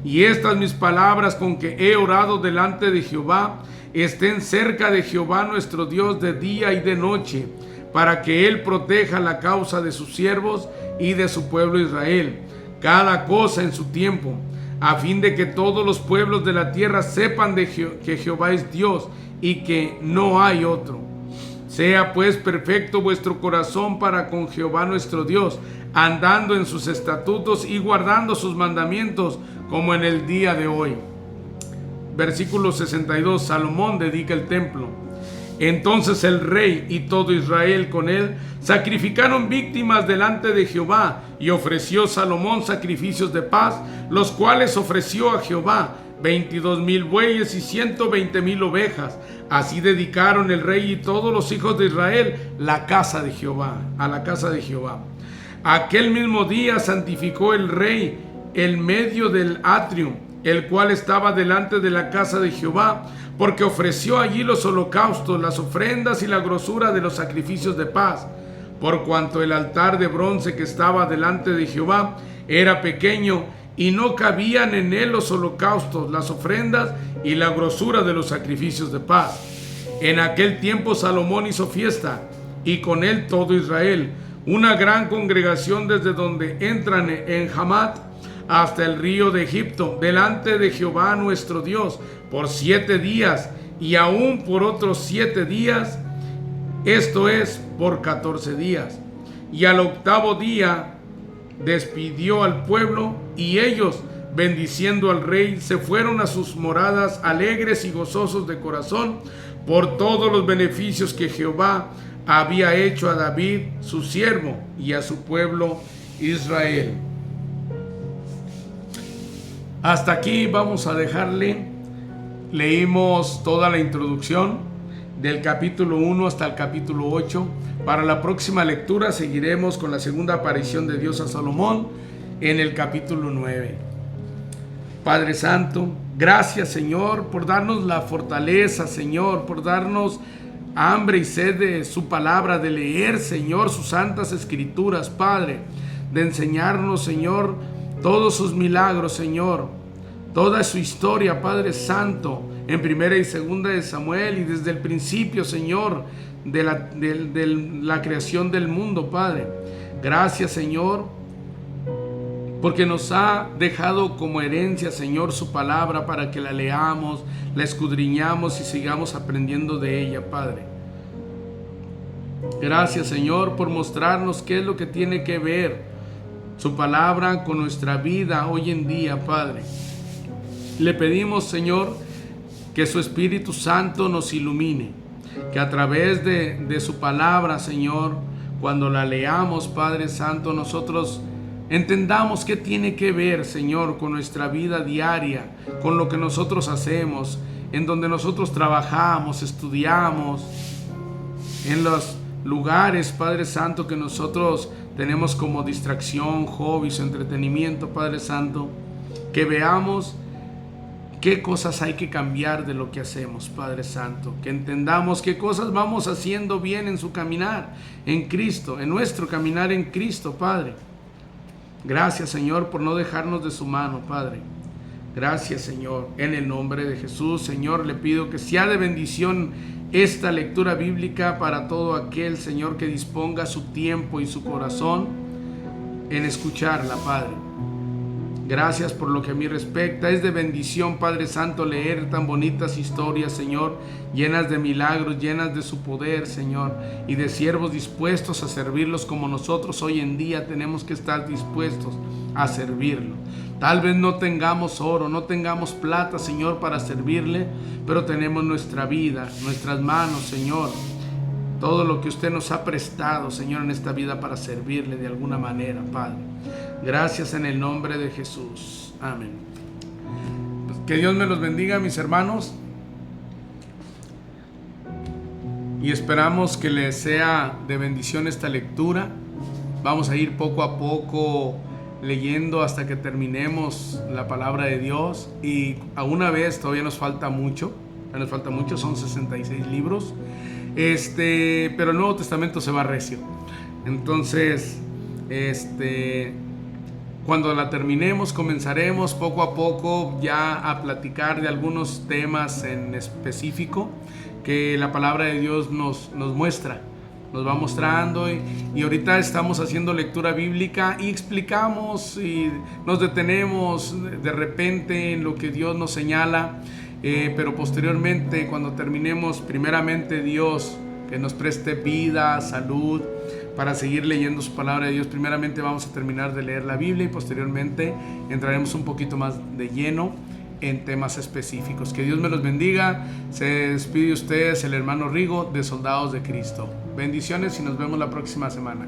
Y estas mis palabras con que he orado delante de Jehová, estén cerca de Jehová nuestro Dios de día y de noche, para que Él proteja la causa de sus siervos y de su pueblo Israel, cada cosa en su tiempo, a fin de que todos los pueblos de la tierra sepan que Jehová es Dios y que no hay otro. Sea pues perfecto vuestro corazón para con Jehová nuestro Dios, andando en sus estatutos y guardando sus mandamientos, como en el día de hoy. Versículo 62, Salomón dedica el templo. Entonces el rey y todo Israel con él sacrificaron víctimas delante de Jehová, y ofreció Salomón sacrificios de paz, los cuales ofreció a Jehová 22,000 bueyes y 120,000 ovejas. Así dedicaron el rey y todos los hijos de Israel la casa de Jehová, a la casa de Jehová. Aquel mismo día santificó el rey el medio del atrio, el cual estaba delante de la casa de Jehová, porque ofreció allí los holocaustos, las ofrendas y la grosura de los sacrificios de paz, por cuanto el altar de bronce que estaba delante de Jehová era pequeño, y no cabían en él los holocaustos, las ofrendas y la grosura de los sacrificios de paz. En aquel tiempo Salomón hizo fiesta, y con él todo Israel, una gran congregación desde donde entran en Hamat hasta el río de Egipto, delante de Jehová nuestro Dios, por 7 días, y aún por otros 7 días, esto es, por 14 días. Y al 8º día despidió al pueblo, y ellos, bendiciendo al rey, se fueron a sus moradas alegres y gozosos de corazón, por todos los beneficios que Jehová había hecho a David, su siervo, y a su pueblo Israel. Hasta aquí vamos a dejarle. Leímos toda la introducción del capítulo 1 hasta el capítulo 8. Para la próxima lectura seguiremos con la segunda aparición de Dios a Salomón en el capítulo 9. Padre Santo, gracias, Señor, por darnos la fortaleza, Señor, por darnos hambre y sed de su palabra, de leer, Señor, sus santas escrituras, Padre, de enseñarnos, Señor, todos sus milagros, Señor, toda su historia, Padre Santo, en 1 y 2 de Samuel, y desde el principio, Señor, de la creación del mundo, Padre. Gracias, Señor, porque nos ha dejado como herencia, Señor, su palabra, para que la leamos, la escudriñamos y sigamos aprendiendo de ella, Padre. Gracias, Señor, por mostrarnos qué es lo que tiene que ver su palabra con nuestra vida hoy en día, Padre. Le pedimos, Señor, que su Espíritu Santo nos ilumine, que a través de su palabra, Señor, cuando la leamos, Padre Santo, nosotros entendamos qué tiene que ver, Señor, con nuestra vida diaria, con lo que nosotros hacemos, en donde nosotros trabajamos, estudiamos, en los lugares, Padre Santo, que nosotros tenemos como distracción, hobbies, entretenimiento, Padre Santo, que veamos qué cosas hay que cambiar de lo que hacemos, Padre Santo, que entendamos qué cosas vamos haciendo bien en su caminar en Cristo, en nuestro caminar en Cristo, Padre. Gracias, Señor, por no dejarnos de su mano, Padre. Gracias, Señor, en el nombre de Jesús. Señor, le pido que sea de bendición esta lectura bíblica para todo aquel, Señor, que disponga su tiempo y su corazón en escucharla, Padre. Gracias por lo que a mí respecta. Es de bendición, Padre Santo, leer tan bonitas historias, Señor, llenas de milagros, llenas de su poder, Señor, y de siervos dispuestos a servirlos como nosotros hoy en día tenemos que estar dispuestos a servirlo. Tal vez no tengamos oro, no tengamos plata, Señor, para servirle, pero tenemos nuestra vida, nuestras manos, Señor, todo lo que usted nos ha prestado, Señor, en esta vida para servirle de alguna manera, Padre. Gracias en el nombre de Jesús. Amén. Pues que Dios me los bendiga, mis hermanos. Y esperamos que les sea de bendición esta lectura. Vamos a ir poco a poco leyendo hasta que terminemos la palabra de Dios. Y a una vez, todavía nos falta mucho. Son 66 libros. Pero el Nuevo Testamento se va recio. Entonces, cuando la terminemos, comenzaremos poco a poco ya a platicar de algunos temas en específico que la palabra de Dios nos muestra, nos va mostrando. Y ahorita estamos haciendo lectura bíblica y explicamos y nos detenemos de repente en lo que Dios nos señala. Pero posteriormente, cuando terminemos, primeramente Dios que nos preste vida, salud, para seguir leyendo su palabra de Dios. Primeramente vamos a terminar de leer la Biblia y posteriormente entraremos un poquito más de lleno en temas específicos. Que Dios me los bendiga. Se despide ustedes el hermano Rigo de Soldados de Cristo. Bendiciones y nos vemos la próxima semana.